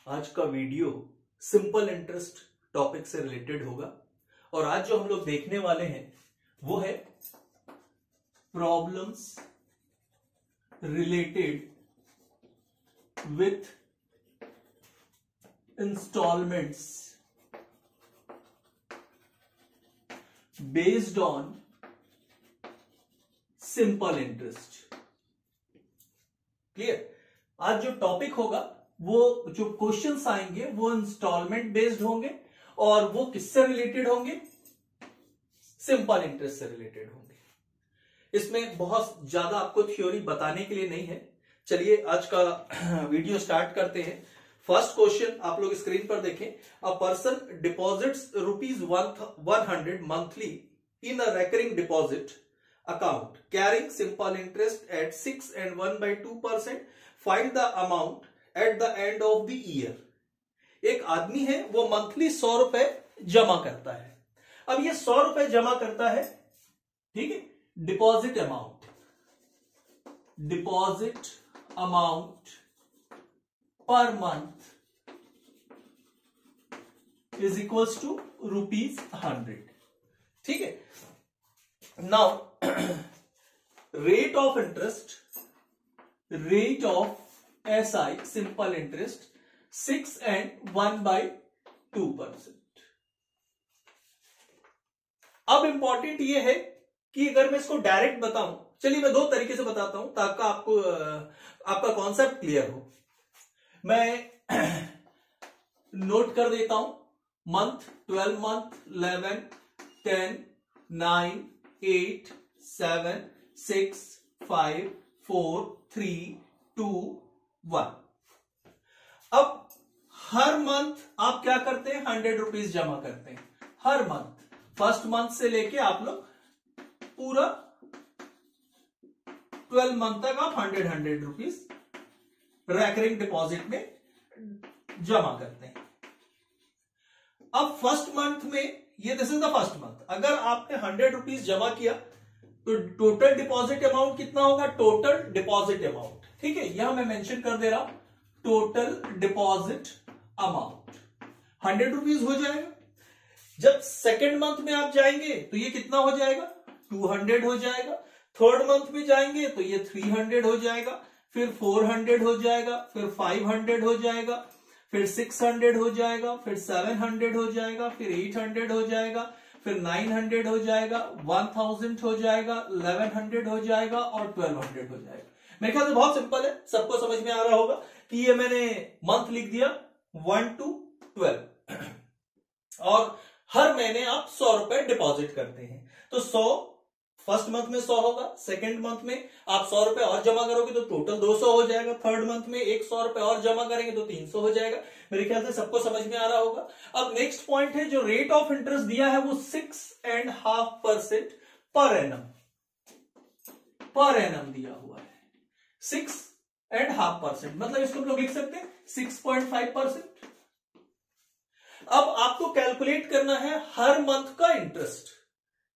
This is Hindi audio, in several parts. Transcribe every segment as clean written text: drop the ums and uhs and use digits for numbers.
आज का वीडियो सिंपल इंटरेस्ट टॉपिक से रिलेटेड होगा और आज जो हम लोग देखने वाले हैं वो है problems related with installments based on simple interest. Clear? आज जो टॉपिक होगा वो जो क्वेश्चंस आएंगे वो इंस्टॉलमेंट बेस्ड होंगे और वो किससे रिलेटेड होंगे? सिंपल इंटरेस्ट से रिलेटेड होंगे। इसमें बहुत ज्यादा आपको थ्योरी बताने के लिए नहीं है। चलिए आज का वीडियो स्टार्ट करते हैं। फर्स्ट क्वेश्चन आप लोग स्क्रीन पर देखें। A person deposits ₹100 monthly in a recurring deposit account carrying simple interest at 6 and 1/2%. Find the amount at the end of the year. एक आदमी है वो मंथली 100 रुपए जमा करता है। अब ये 100 रुपए जमा करता है, ठीक है। डिपॉजिट अमाउंट पर मंथ इज इक्वल्स टू ₹100, ठीक है। Now, rate of SI simple interest 6 and 1/2%। अब इंपॉर्टेंट ये है कि अगर मैं इसको डायरेक्ट बताऊं, चलिए मैं दो तरीके से बताता हूं ताकि आपका कॉन्सेप्ट क्लियर हो। मैं नोट कर देता हूं मंथ 12 मंथ 11 10 9 8 7 6 5 4 3 2 1। अब हर मंथ आप क्या करते हैं? ₹100 जमा करते हैं हर मंथ। फर्स्ट मंथ से लेके आप लोग पूरा 12 मंथ तक आप ₹100 रेकरिंग डिपॉजिट में जमा करते हैं। अब फर्स्ट मंथ में ये this is the first month. अगर आपने ₹100 जमा किया तो टोटल डिपॉजिट अमाउंट कितना होगा? टोटल डिपॉजिट अमाउंट, ठीक है, यहां मैं मेंशन कर दे रहा हूं। टोटल डिपॉजिट अमाउंट ₹100 हो जाएगा। जब सेकेंड मंथ में आप जाएंगे तो ये कितना हो जाएगा? 200 हो जाएगा। थर्ड मंथ में जाएंगे तो ये 300 हो जाएगा, फिर 400 हो जाएगा, फिर 500 हो जाएगा, फिर 600 हो जाएगा, फिर 700 हो जाएगा, फिर 800 हो जाएगा, फिर 900 हो जाएगा, 1000 हो जाएगा, 1100 हो जाएगा और 1200 हो जाएगा। मेरे ख्याल से बहुत सिंपल है, सबको समझ में आ रहा होगा कि ये मैंने मंथ लिख दिया 1 to 12 और हर महीने आप 100 रुपए डिपॉजिट करते हैं। तो 100 फर्स्ट मंथ में 100 होगा, सेकेंड मंथ में आप 100 रुपए और जमा करोगे तो टोटल 200 हो जाएगा, थर्ड मंथ में 100 रुपए और जमा करेंगे तो 300 हो जाएगा। मेरे ख्याल से सबको समझ में आ रहा होगा। अब नेक्स्ट पॉइंट है, जो रेट ऑफ इंटरेस्ट दिया है वो 6.5% पर एनम दिया हुआ है। 6.5%, मतलब इसको हम लोग लिख सकते हैं 6.5%। अब आपको कैलकुलेट करना है हर मंथ का इंटरेस्ट।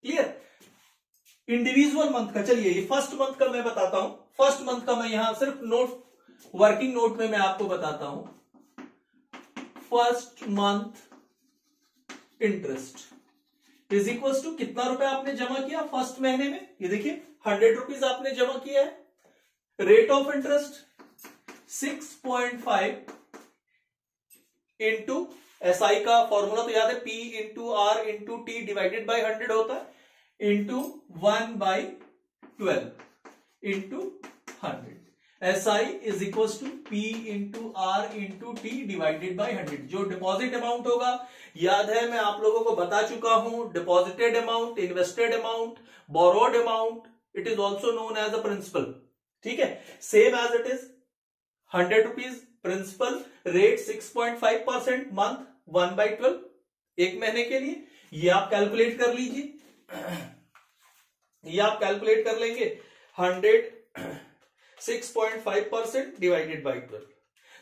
क्लियर? इंडिविजुअल मंथ का, चलिए ये फर्स्ट मंथ का मैं बताता हूं। फर्स्ट मंथ का मैं यहां सिर्फ वर्किंग नोट में मैं आपको बताता हूं। First month interest is equal to कितना रुपए आपने जमा किया फर्स्ट महीने में? ये देखिए ₹100 आपने जमा किया है। Rate of interest 6.5 into SI का फॉर्मूला तो याद है, P into R into T divided by 100 होता है, into 1/12 into 100। SI is equal to P into R into T divided by 100। जो डिपॉजिट अमाउंट होगा, याद है मैं आप लोगों को बता चुका हूं, deposited amount, invested amount, borrowed amount, it is also known as a principal, ठीक है। Same as it is ₹100 principal, rate 6.5%, month 1/12 एक महीने के लिए। ये आप कैलकुलेट कर लीजिए, ये आप कैलकुलेट कर लेंगे 6.5% डिवाइडेड बाई 12,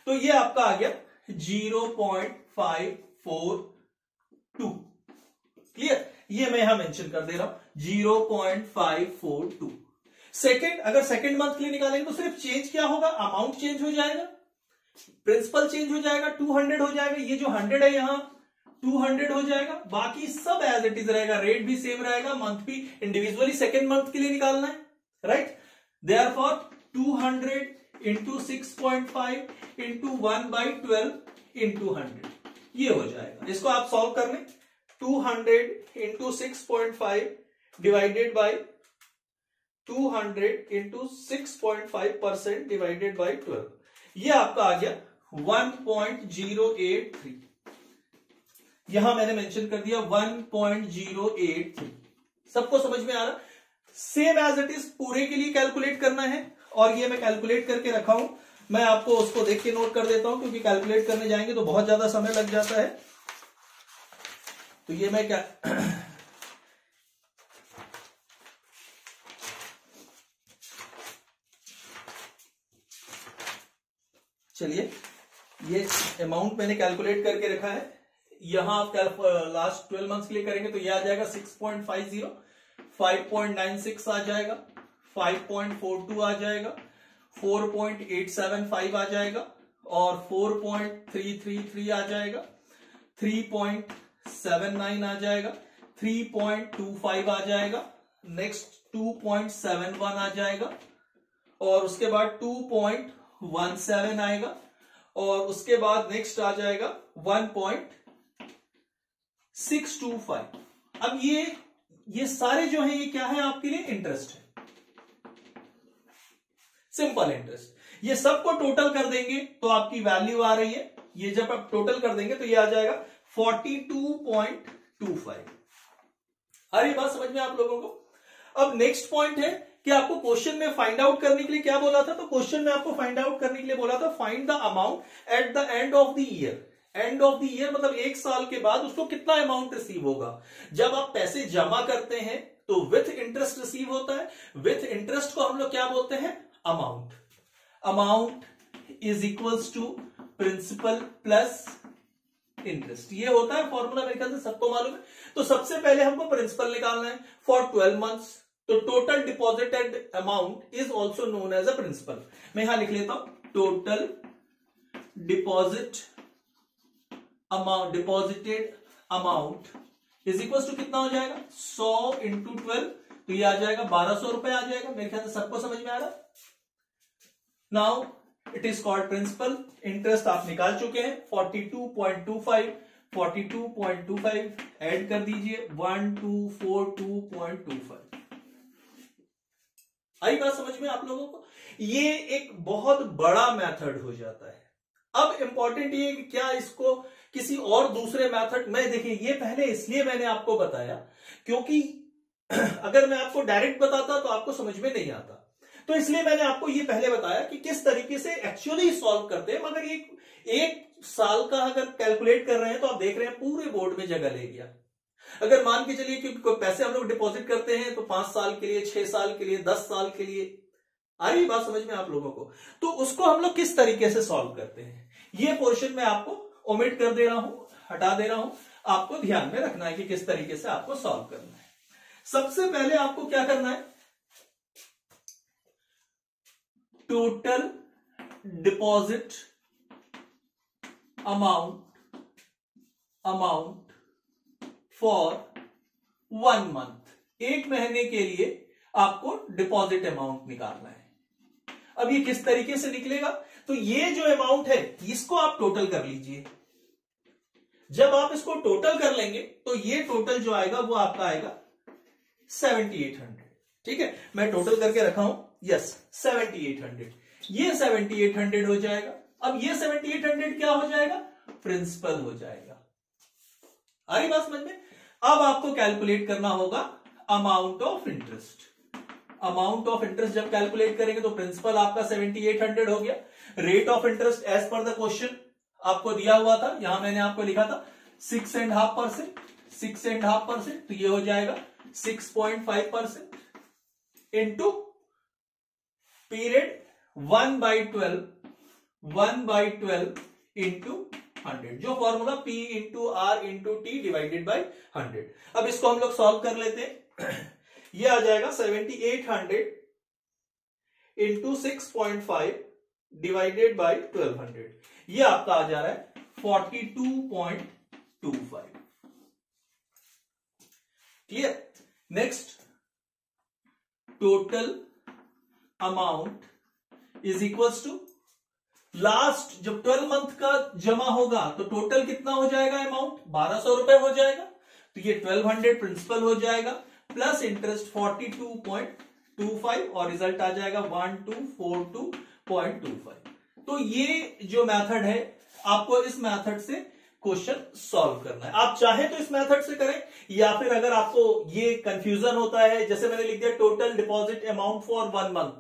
तो ये आपका आ गया 0.542। क्लियर? ये मैं यहां मेंशन कर दे रहा हूं 0.542। सेकेंड, अगर सेकेंड मंथ के लिए निकालेंगे तो सिर्फ चेंज क्या होगा? अमाउंट चेंज हो जाएगा। प्रिंसिपल चेंज हो जाएगा, 200 हो जाएगा, ये जो 100 है यहां 200 हो जाएगा, बाकी सब एज इट इज रहेगा, रेट भी सेम रहेगा, मंथ भी इंडिविजुअली सेकेंड मंथ के लिए निकालना है, right. Therefore 200 into 6.5 into 1/12 into 100 ये हो जाएगा। इसको आप सॉल्व कर लें, 200 into 6.5 divided by 200 into 6.5% divided by 12, ये आपका आ गया 1.083। यहां मैंने मेंशन कर दिया 1.083। सबको समझ में आ रहा? सेम एज इट इज पूरे के लिए कैलकुलेट करना है, और ये मैं कैलकुलेट करके रखा हूं, मैं आपको उसको देख के नोट कर देता हूं, क्योंकि कैलकुलेट करने जाएंगे तो बहुत ज्यादा समय लग जाता है। तो ये मैं क्या चलिए, ये अमाउंट मैंने कैलकुलेट करके रखा है। यहां आप लास्ट 12 मंथ्स के लिए करेंगे तो ये आ जाएगा 6.50, 5.96 आ जाएगा, 5.42 आ जाएगा, 4.875 आ जाएगा, और 4.333 आ जाएगा, 3.79 आ जाएगा, 3.25 आ जाएगा, नेक्स्ट 2.71 आ जाएगा, और उसके बाद 2.17 आएगा, और उसके बाद नेक्स्ट आ जाएगा 1.625। अब ये सारे जो है ये क्या है आपके लिए? इंटरेस्ट है, सिंपल इंटरेस्ट। ये सबको टोटल कर देंगे तो आपकी वैल्यू आ रही है, ये जब आप टोटल कर देंगे तो ये आ जाएगा 42.25। अरे बात समझ में आप लोगों को? अब नेक्स्ट पॉइंट है कि आपको क्वेश्चन में फाइंड आउट करने के लिए क्या बोला था? तो क्वेश्चन में आपको फाइंड आउट करने के लिए बोला था find the amount at the end of the year. End of the year मतलब एक साल के बाद उसको कितना अमाउंट रिसीव होगा। जब आप पैसे जमा करते हैं तो विथ इंटरेस्ट रिसीव होता है, विथ इंटरेस्ट को हम लोग क्या बोलते हैं? Amount. Amount is equals to principal plus interest, ये होता है फॉर्मूला, मेरे ख्याल से सबको मालूम है। तो सबसे पहले हमको प्रिंसिपल निकालना है फॉर 12 मंथ्स, तो total deposited amount is also known as a principal. मैं यहां लिख लेता हूं, total deposit amount, deposited amount is equal to कितना हो जाएगा? 100 इंटू 12, तो ये आ जाएगा 1200 रुपए आ जाएगा। मेरे ख्याल से सबको समझ में आ रहा है। Now it is called principal. Interest आप निकाल चुके हैं 42.25, 42.25 ऐड कर दीजिए 1242.25। आई बात समझ में आप लोगों को? ये एक बहुत बड़ा मेथड हो जाता है। अब इंपॉर्टेंट ये कि क्या इसको किसी और दूसरे मेथड में, देखिए ये पहले इसलिए मैंने आपको बताया क्योंकि अगर मैं आपको डायरेक्ट बताता तो आपको समझ में नहीं आता, तो इसलिए मैंने आपको ये पहले बताया कि किस तरीके से एक्चुअली सॉल्व करते हैं। मगर एक साल का अगर कैलकुलेट कर रहे हैं तो आप देख रहे हैं पूरे बोर्ड में जगह ले गया। अगर मान के चलिए कि पैसे हम लोग डिपॉजिट करते हैं तो 5 साल के लिए, 6 साल के लिए, 10 साल के लिए, आ रही बात समझ में आप लोगों को? तो उसको हम लोग किस तरीके से सॉल्व करते हैं, ये पोर्शन में आपको ओमिट कर दे रहा हूं, हटा दे रहा हूं। आपको ध्यान में रखना है कि किस तरीके से आपको सॉल्व करना है। सबसे पहले आपको क्या करना है? Total deposit amount for 1 month, एक महीने के लिए आपको डिपॉजिट अमाउंट निकालना है। अब ये किस तरीके से निकलेगा? तो ये जो अमाउंट है इसको आप टोटल कर लीजिए। जब आप इसको टोटल कर लेंगे तो ये टोटल जो आएगा वो आपका आएगा 7800। ठीक है, मैं टोटल करके रखा हूं, यस 7800। ये 7800 हो जाएगा। अब ये 7800 क्या हो जाएगा? प्रिंसिपल हो जाएगा। आ रही बात समझ में? अब आपको कैलकुलेट करना होगा amount of interest. Amount of interest जब कैलकुलेट करेंगे तो प्रिंसिपल आपका 7800 हो गया। Rate of interest as per the question आपको दिया हुआ था, यहां मैंने आपको लिखा था 6.5%, 6.5%, तो ये हो जाएगा 6.5% इंटू पीरियड 1/12 इंटू 100, जो formula P into R into T divided by 100। अब इसको हम लोग सॉल्व कर लेते हैं। ये आ जाएगा 7800 इंटू 6.5 डिवाइडेड बाय 1200, ये आपका आ जा रहा है 42.25। Clear. Next, total amount is equals to last, जब 12 मंथ का जमा होगा तो टोटल कितना हो जाएगा अमाउंट, 1200 रुपए हो जाएगा। तो ये 1200 प्रिंसिपल हो जाएगा प्लस इंटरेस्ट 42.25 और रिजल्ट आ जाएगा 1242.25। तो ये जो मेथड है, आपको इस मेथड से क्वेश्चन सॉल्व करना है। आप चाहे तो इस मेथड से करें, या फिर अगर आपको ये कंफ्यूजन होता है, जैसे मैंने लिख दिया total deposit amount for 1 month.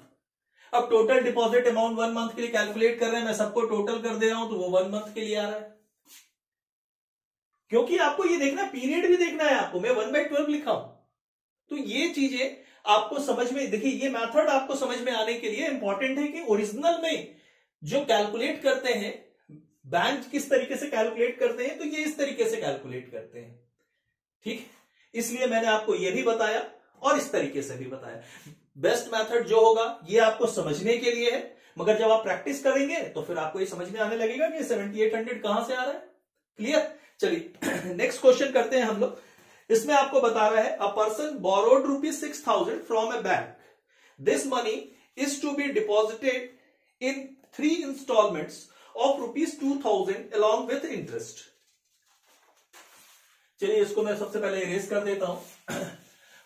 अब टोटल डिपॉजिट अमाउंट 1 मंथ के लिए कैलकुलेट कर रहे हैं, मैं सबको टोटल कर दे रहा हूं तो वो 1 मंथ के लिए आ रहा है, क्योंकि आपको ये देखना, पीरियड भी देखना है आपको। मैं 1/12 लिखा हूं, तो ये चीजें आपको समझ में, देखिए ये मेथड आपको समझ में आने के लिए इंपॉर्टेंट है कि ओरिजिनल में जो कैलकुलेट करते हैं, बैंक किस तरीके से कैलकुलेट करते हैं, तो ये इस तरीके से कैलकुलेट करते हैं। ठीक, इसलिए मैंने आपको ये भी बताया और इस तरीके से भी बताया। बेस्ट मेथड जो होगा ये आपको समझने के लिए है, मगर जब आप प्रैक्टिस करेंगे तो फिर आपको ये समझ में आने लगेगा कि 7800 कहां से आ रहा है। क्लियर। चलिए नेक्स्ट क्वेश्चन करते हैं हम लोग। इसमें आपको बता रहा है, a person borrowed ₹6,000 from a bank, this money is to be deposited in 3 installments of ₹2,000 along with interest. चलिए इसको मैं सबसे पहले इरेज कर देता हूं।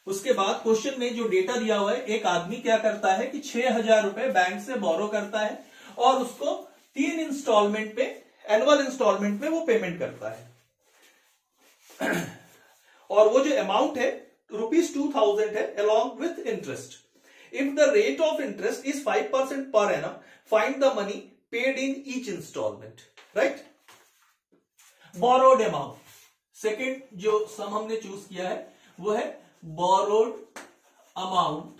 उसके बाद क्वेश्चन में जो डेटा दिया हुआ है, एक आदमी क्या करता है कि 6,000 रुपए बैंक से बोरो करता है और उसको 3 इंस्टॉलमेंट पे, एनुअल इंस्टॉलमेंट में वो पेमेंट करता है। और वो जो अमाउंट है ₹2,000 है along with interest. If the rate of interest is 5% per annum, find the money paid in each installment. Right. Borrowed amount, second जो सम हमने चूज किया है वो है borrowed amount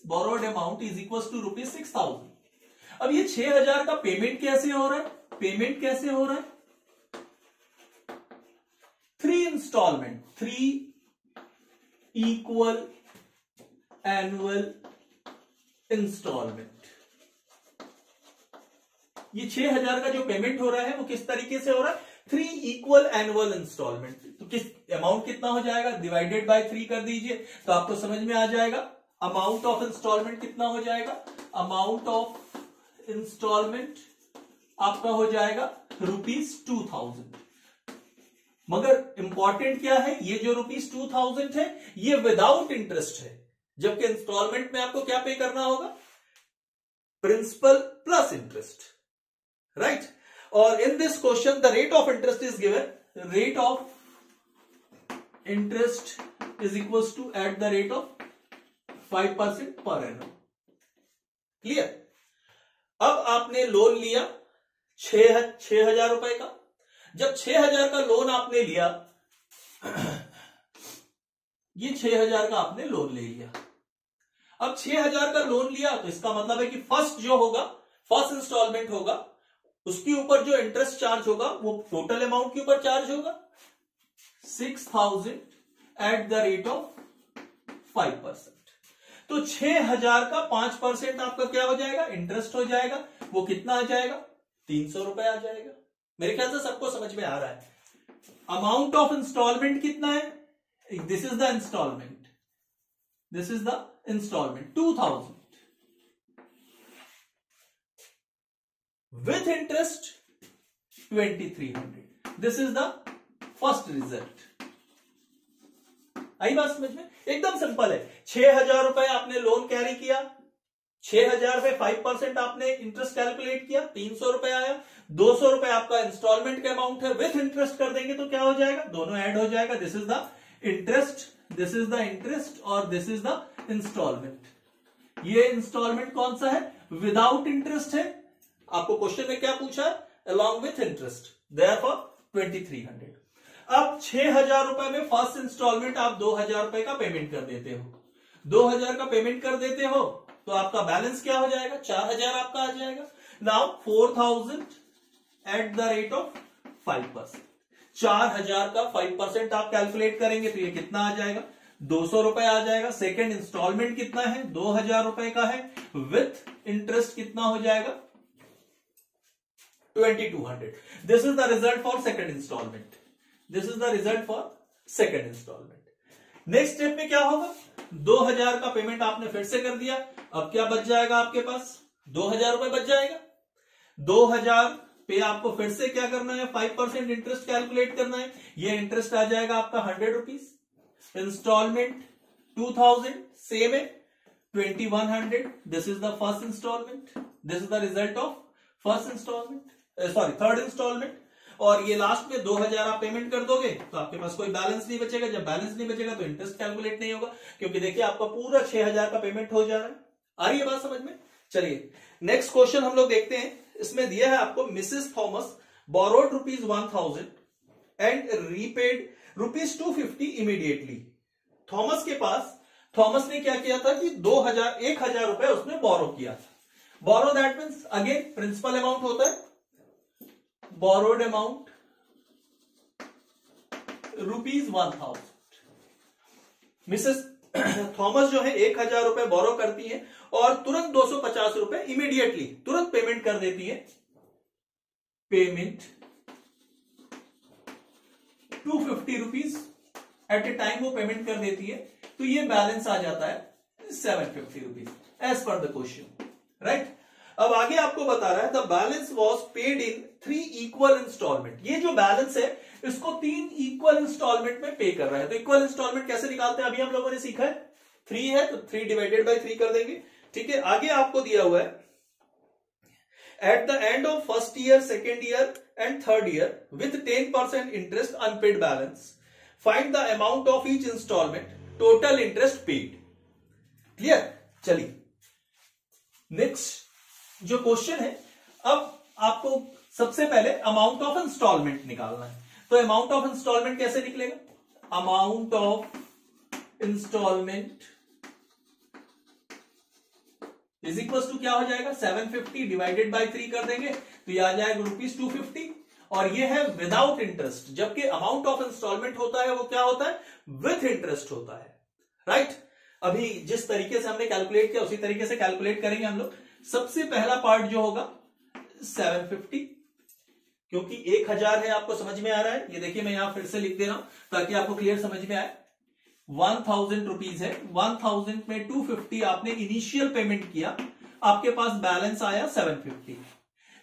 borrowed amount is equals to ₹6,000। अब ये 6,000 का पेमेंट कैसे हो रहा है, 3 इंस्टॉलमेंट, 3 इक्वल एनुअल इंस्टॉलमेंट। ये 6,000 का जो पेमेंट हो रहा है वो किस तरीके से हो रहा है, 3 इक्वल एनुअल इंस्टॉलमेंट। तो किस अमाउंट कितना हो जाएगा, डिवाइडेड बाय 3 कर दीजिए तो आपको समझ में आ जाएगा। अमाउंट ऑफ इंस्टॉलमेंट कितना हो जाएगा, अमाउंट ऑफ इंस्टॉलमेंट आपका हो जाएगा ₹2,000। मगर इंपॉर्टेंट क्या है, ये जो ₹2,000 है ये विदाउट इंटरेस्ट है, जबकि इंस्टॉलमेंट में आपको क्या पे करना होगा, प्रिंसिपल प्लस इंटरेस्ट। राइट। और in this question the rate of interest is given, rate of interest is equals to at the rate of 5% per annum. Clear. अब आपने लोन लिया 6,000 रुपए का। जब 6,000 का लोन आपने लिया, ये 6,000 का आपने लोन ले लिया। अब 6,000 का लोन लिया तो इसका मतलब है कि फर्स्ट जो होगा, फर्स्ट इंस्टॉलमेंट होगा, उसके ऊपर जो इंटरेस्ट चार्ज होगा वो टोटल अमाउंट के ऊपर चार्ज होगा 6,000 एट द रेट ऑफ 5%। तो 6,000 का 5% आपका क्या हो जाएगा, इंटरेस्ट हो जाएगा। वो कितना आ जाएगा, 300 रुपए आ जाएगा। मेरे ख्याल से सबको समझ में आ रहा है। अमाउंट ऑफ इंस्टॉलमेंट कितना है, this is the installment, this is the installment 2,000 with interest 2,300. This is the first result. आई बात समझ में, एकदम सिंपल है। 6,000 रुपए आपने लोन कैरी किया, 6,000 पे 5% आपने इंटरेस्ट कैलकुलेट किया, 300 रुपए आया, 200 रुपए आपका इंस्टॉलमेंट का अमाउंट है, विथ इंटरेस्ट कर देंगे तो क्या हो जाएगा, दोनों ऐड हो जाएगा। This is the interest, this is the interest और दिस इज द इंस्टॉलमेंट। ये इंस्टॉलमेंट कौन सा है, विदाउट इंटरेस्ट है। आपको क्वेश्चन में क्या पूछा है, अलॉन्ग विथ इंटरेस्ट, देयरफॉर 2,300। अब 6,000 रुपए में फर्स्ट इंस्टॉलमेंट आप 2,000 रुपए का पेमेंट कर देते हो, 2,000 का पेमेंट कर देते हो तो आपका बैलेंस क्या हो जाएगा, 4,000 आपका आ जाएगा। Now 4,000 eight the rate of 5%, 4,000 का 5% आप कैलकुलेट करेंगे तो ये कितना आ जाएगा, 200 रुपए आ जाएगा। सेकेंड इंस्टॉलमेंट कितना है, 2000 रुपए का है, विथ इंटरेस्ट कितना हो जाएगा, 2200। This is the result for second installment. This is the result for second installment. Next step में क्या होगा, 2000 का पेमेंट आपने फिर से कर दिया। अब क्या बच जाएगा आपके पास, 2000 रुपए बच जाएगा। 2000 पे आपको फिर से क्या करना है, 5% इंटरेस्ट कैलकुलेट करना है। ये इंटरेस्ट आ जाएगा आपका 100 रुपीज। इंस्टॉलमेंट 2000 सेम है, 2100। This is the first installment. This is the result of first installment, sorry third installment. और ये लास्ट में 2000 आप पेमेंट कर दोगे तो आपके पास कोई बैलेंस नहीं बचेगा। जब बैलेंस नहीं बचेगा तो इंटरेस्ट कैलकुलेट नहीं होगा, क्योंकि देखिए आपका पूरा 6000 का पेमेंट हो जा रहा है। आ रही है बात समझ में। चलिए नेक्स्ट क्वेश्चन हम लोग देखते हैं। इसमें दिया है आपको, Mrs Thomas borrowed ₹1000 and repaid ₹250 immediately. Thomas के पास, थॉमस ने क्या किया था कि 1000 रुपए उसने बोरो किया था। Borrow that means again principal amount होता है, बोरोड अमाउंट ₹1000। मिसेस थॉमस जो है 1000 रुपए बोरो करती है और तुरंत 250 रुपए इमीडिएटली तुरंत पेमेंट कर देती है। पेमेंट ₹250 एट ए टाइम वो पेमेंट कर देती है। तो ये बैलेंस आ जाता है ₹750 as per the question, right. अब आगे आपको बता रहा है the balance was paid in 3 equal installment. ये जो बैलेंस है इसको 3 इक्वल इंस्टॉलमेट में पे कर रहा है। तो इक्वल इंस्टॉलमेंट कैसे निकालते हैं अभी हम लोगों ने सीखा है। 3 है तो 3 डिवाइडेड बाई 3 कर देंगे, ठीक है। आगे आपको दिया हुआ है at the end of first year, second year and third year with 10% interest unpaid balance, find the amount of each installment, total interest paid. Clear. चलिए नेक्स्ट जो क्वेश्चन है, अब आपको सबसे पहले अमाउंट ऑफ इंस्टॉलमेंट निकालना है। तो अमाउंट ऑफ इंस्टॉलमेंट कैसे निकलेगा, amount of installment is equal to क्या हो जाएगा, 750 डिवाइडेड बाई 3 कर देंगे तो ये आ जाएगा ₹250। और ये है विदाउट इंटरेस्ट, जबकि अमाउंट ऑफ इंस्टॉलमेंट होता है वो क्या होता है, विथ इंटरेस्ट होता है, राइट। अभी जिस तरीके से हमने कैलकुलेट किया उसी तरीके से कैलकुलेट करेंगे हम लोग। सबसे पहला पार्ट जो होगा 750, क्योंकि 1000 है, आपको समझ में आ रहा है। ये देखिए मैं यहां फिर से लिख दे रहा हूं ताकि आपको क्लियर समझ में आए। 1000 रुपीज है, 1000 में 250 आपने इनिशियल पेमेंट किया, आपके पास बैलेंस आया 750।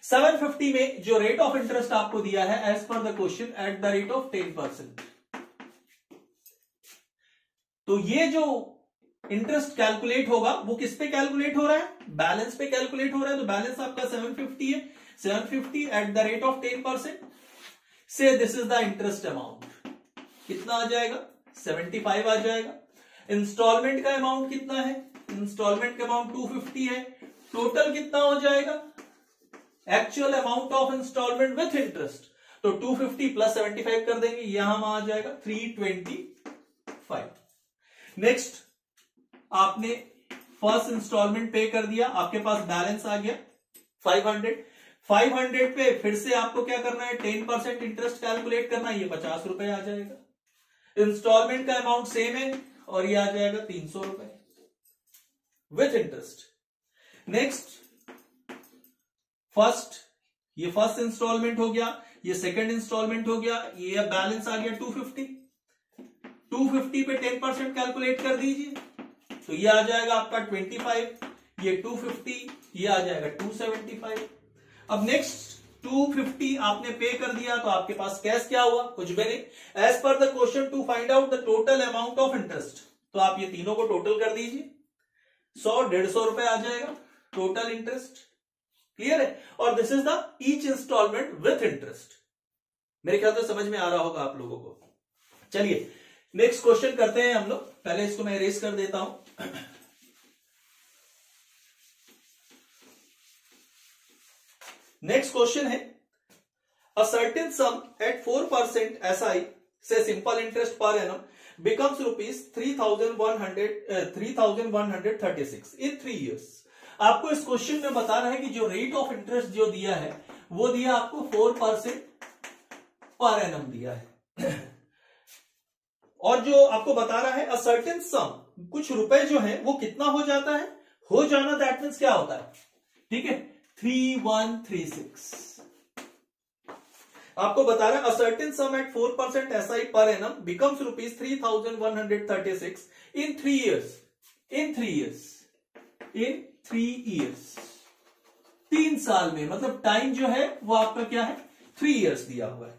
750 में जो रेट ऑफ इंटरेस्ट आपको दिया है as per the question at the rate of 10%। तो ये जो इंटरेस्ट कैलकुलेट होगा वो किस पे कैलकुलेट हो रहा है, बैलेंस पे कैलकुलेट हो रहा है। तो बैलेंस आपका 750 है, 750 एट द रेट ऑफ 10% से this is the interest amount. कितना आ जाएगा, 75 आ जाएगा। इंस्टॉलमेंट का अमाउंट कितना है, इंस्टॉलमेंट का अमाउंट 250 है। टोटल कितना हो जाएगा, actual amount of installment with interest. तो 250 प्लस 75 कर देंगे, यहां आ जाएगा 325। नेक्स्ट आपने फर्स्ट इंस्टॉलमेंट पे कर दिया, आपके पास बैलेंस आ गया 500। 500 पे फिर से आपको क्या करना है, 10% इंटरेस्ट कैलकुलेट करना है, ये 50 रुपए आ जाएगा। इंस्टॉलमेंट का अमाउंट सेम है और ये आ जाएगा 300 रुपए विथ इंटरेस्ट। नेक्स्ट ये फर्स्ट इंस्टॉलमेंट हो गया, ये सेकंड इंस्टॉलमेंट हो गया, ये बैलेंस आ गया 250। 250 पे 10% कैलकुलेट कर दीजिए तो ये आ जाएगा आपका 25, ये 250, ये आ जाएगा 275। अब नेक्स्ट 250 आपने पे कर दिया तो आपके पास कैश क्या हुआ, कुछ भी नहीं। As per the question to find out the total amount of interest, तो आप ये तीनों को टोटल कर दीजिए, 100-150 रुपए आ जाएगा टोटल इंटरेस्ट। क्लियर है। और this is the each installment with interest. मेरे ख्याल से समझ में आ रहा होगा आप लोगों को। चलिए नेक्स्ट क्वेश्चन करते हैं हम लोग। पहले इसको मैं इरेज कर देता हूं। नेक्स्ट क्वेश्चन है, a certain sum at 4% SI से simple interest per annum becomes ₹3,136 in 3 years। आपको इस क्वेश्चन में बताना है कि जो रेट ऑफ इंटरेस्ट जो दिया है वो दिया आपको 4% पर एनम दिया है। और जो आपको बता रहा है अ सर्टेन सम, कुछ रुपए जो है वो कितना हो जाता है, हो जाना, दैट मीन्स क्या होता है, ठीक है, 3136। आपको बता रहा है a certain sum at 4% SI per annum becomes rupees 3136 in 3 years, in 3 years, 3 साल में, मतलब टाइम जो है वो आपका क्या है, 3 years दिया हुआ है।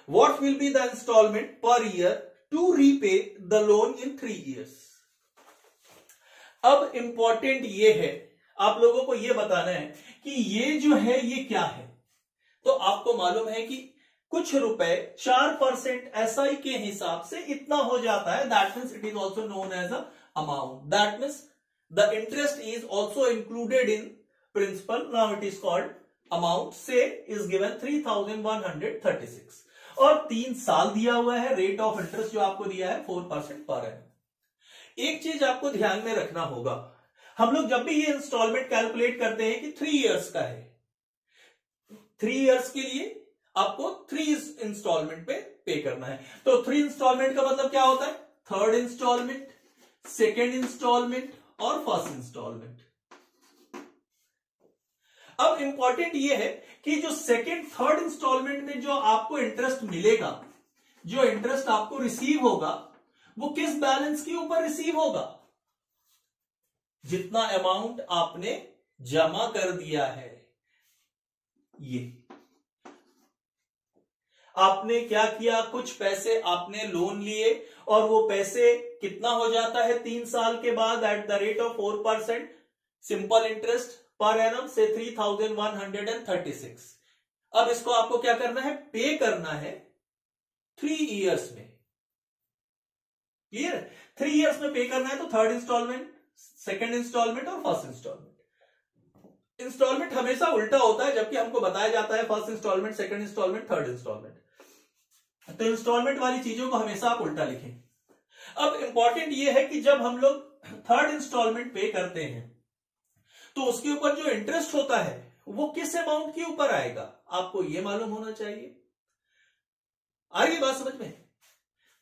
What will be the installment per year to repay the loan in 3 years? अब इंपॉर्टेंट ये है, आप लोगों को ये बताना है कि ये जो है ये क्या है। तो आपको मालूम है कि कुछ रुपए 4% SI के हिसाब से इतना हो जाता है, that means it is also known as a amount, that means the interest is also included in principal, now it is called amount, से इज गिवन 3136 और 3 साल दिया हुआ है, रेट ऑफ इंटरेस्ट जो आपको दिया है 4% पर एनम। एक चीज आपको ध्यान में रखना होगा, हम लोग जब भी ये इंस्टॉलमेंट कैलकुलेट करते हैं कि 3 इयर्स का है, 3 इयर्स के लिए आपको 3 इंस्टॉलमेंट पे करना है। तो 3 इंस्टॉलमेंट का मतलब क्या होता है, थर्ड इंस्टॉलमेंट, सेकेंड इंस्टॉलमेंट और फर्स्ट इंस्टॉलमेंट। अब इंपॉर्टेंट ये है कि जो सेकेंड थर्ड इंस्टॉलमेंट में जो आपको इंटरेस्ट मिलेगा, जो इंटरेस्ट आपको रिसीव होगा, वो किस बैलेंस के ऊपर रिसीव होगा, जितना अमाउंट आपने जमा कर दिया है। ये आपने क्या किया, कुछ पैसे आपने लोन लिए और वो पैसे कितना हो जाता है 3 साल के बाद eight the rate of 4% simple interest per annum से 3136। अब इसको आपको क्या करना है, पे करना है 3 इयर्स में, क्लियर, 3 इयर्स में पे करना है। तो थर्ड इंस्टॉलमेंट, सेकेंड इंस्टॉलमेंट और फर्स्ट इंस्टॉलमेंट। इंस्टॉलमेंट हमेशा उल्टा होता है, जबकि हमको बताया जाता है first installment, second installment, third installment. तो इंस्टॉलमेंट वाली चीजों को हमेशा आप उल्टा लिखें। अब इंपॉर्टेंट यह है कि जब हम लोग थर्ड इंस्टॉलमेंट पे करते हैं तो उसके ऊपर जो इंटरेस्ट होता है वो किस अमाउंट के ऊपर आएगा, आपको यह मालूम होना चाहिए। आ रही है बात समझ में?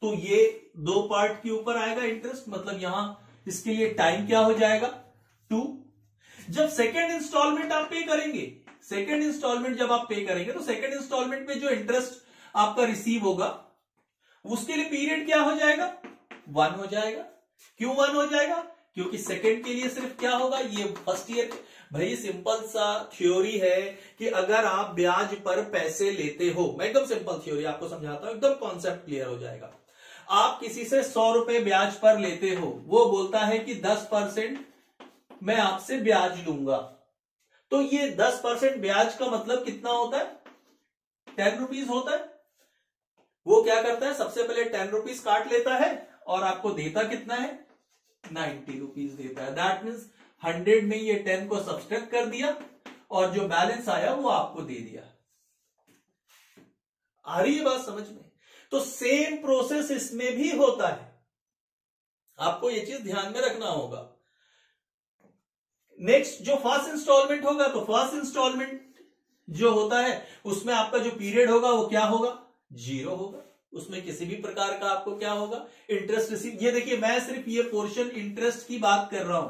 तो ये 2 पार्ट के ऊपर आएगा इंटरेस्ट, मतलब यहां इसके लिए टाइम क्या हो जाएगा, 2। जब सेकेंड इंस्टॉलमेंट आप पे करेंगे, सेकेंड इंस्टॉलमेंट जब आप पे करेंगे तो सेकेंड इंस्टॉलमेंट में जो इंटरेस्ट आपका रिसीव होगा उसके लिए पीरियड क्या हो जाएगा, 1 हो जाएगा। क्यों 1 हो जाएगा, क्योंकि सेकेंड के लिए सिर्फ क्या होगा, ये फर्स्ट ईयर। भाई सिंपल सा थ्योरी है कि अगर आप ब्याज पर पैसे लेते हो, मैं एकदम सिंपल थ्योरी आपको समझाता हूं, एकदम कॉन्सेप्ट क्लियर हो जाएगा। आप किसी से 100 रुपए ब्याज पर लेते हो, वो बोलता है कि 10% मैं आपसे ब्याज लूंगा, तो ये 10% ब्याज का मतलब कितना होता है, 10 रुपीज होता है। वो क्या करता है, सबसे पहले 10 रुपीज काट लेता है और आपको देता कितना है, 90 रुपीज देता है। दैट मीन्स 100 में ये 10 को सब्सट्रैक्ट कर दिया और जो बैलेंस आया वो आपको दे दिया। आ रही है बात समझ में? तो सेम प्रोसेस इसमें भी होता है, आपको ये चीज ध्यान में रखना होगा। नेक्स्ट जो फर्स्ट इंस्टॉलमेंट होगा, तो फर्स्ट इंस्टॉलमेंट जो होता है उसमें आपका जो पीरियड होगा वो क्या होगा, 0 होगा। उसमें किसी भी प्रकार का आपको क्या होगा, इंटरेस्ट रिसीव। ये देखिए मैं सिर्फ ये पोर्शन इंटरेस्ट की बात कर रहा हूं,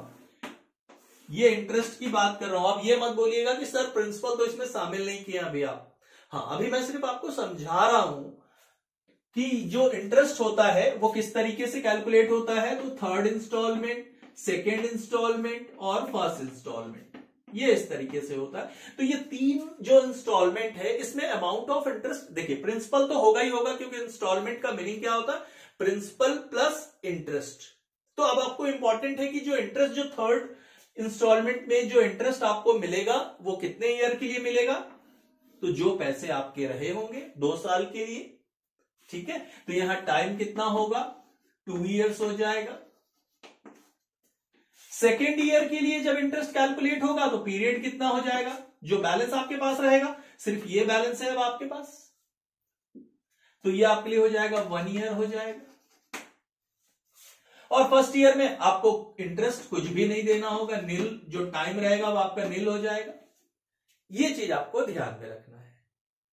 ये इंटरेस्ट की बात कर रहा हूं। आप ये मत बोलिएगा कि सर प्रिंसिपल तो इसमें शामिल नहीं किया अभी आप। हाँ, अभी मैं सिर्फ आपको समझा रहा हूं कि जो इंटरेस्ट होता है वो किस तरीके से कैलकुलेट होता है। तो थर्ड इंस्टॉलमेंट, सेकेंड इंस्टॉलमेंट और फर्स्ट इंस्टॉलमेंट, ये इस तरीके से होता है। तो ये 3 जो इंस्टॉलमेंट है इसमें अमाउंट ऑफ इंटरेस्ट, देखिए प्रिंसिपल तो होगा ही होगा, क्योंकि इंस्टॉलमेंट का मीनिंग क्या होता है, प्रिंसिपल प्लस इंटरेस्ट। तो अब आपको इंपॉर्टेंट है कि जो इंटरेस्ट, जो थर्ड इंस्टॉलमेंट में जो इंटरेस्ट आपको मिलेगा वो कितने ईयर के लिए मिलेगा, तो जो पैसे आपके रहे होंगे 2 साल के लिए, ठीक है। तो यहां टाइम कितना होगा, 2 इयर्स हो जाएगा। सेकेंड ईयर के लिए जब इंटरेस्ट कैलकुलेट होगा तो पीरियड कितना हो जाएगा, जो बैलेंस आपके पास रहेगा, सिर्फ ये बैलेंस है अब आपके पास, तो ये आपके लिए हो जाएगा 1 ईयर हो जाएगा। और फर्स्ट ईयर में आपको इंटरेस्ट कुछ भी नहीं देना होगा, नील, जो टाइम रहेगा वो आपका नील हो जाएगा। ये चीज आपको ध्यान में रखना है,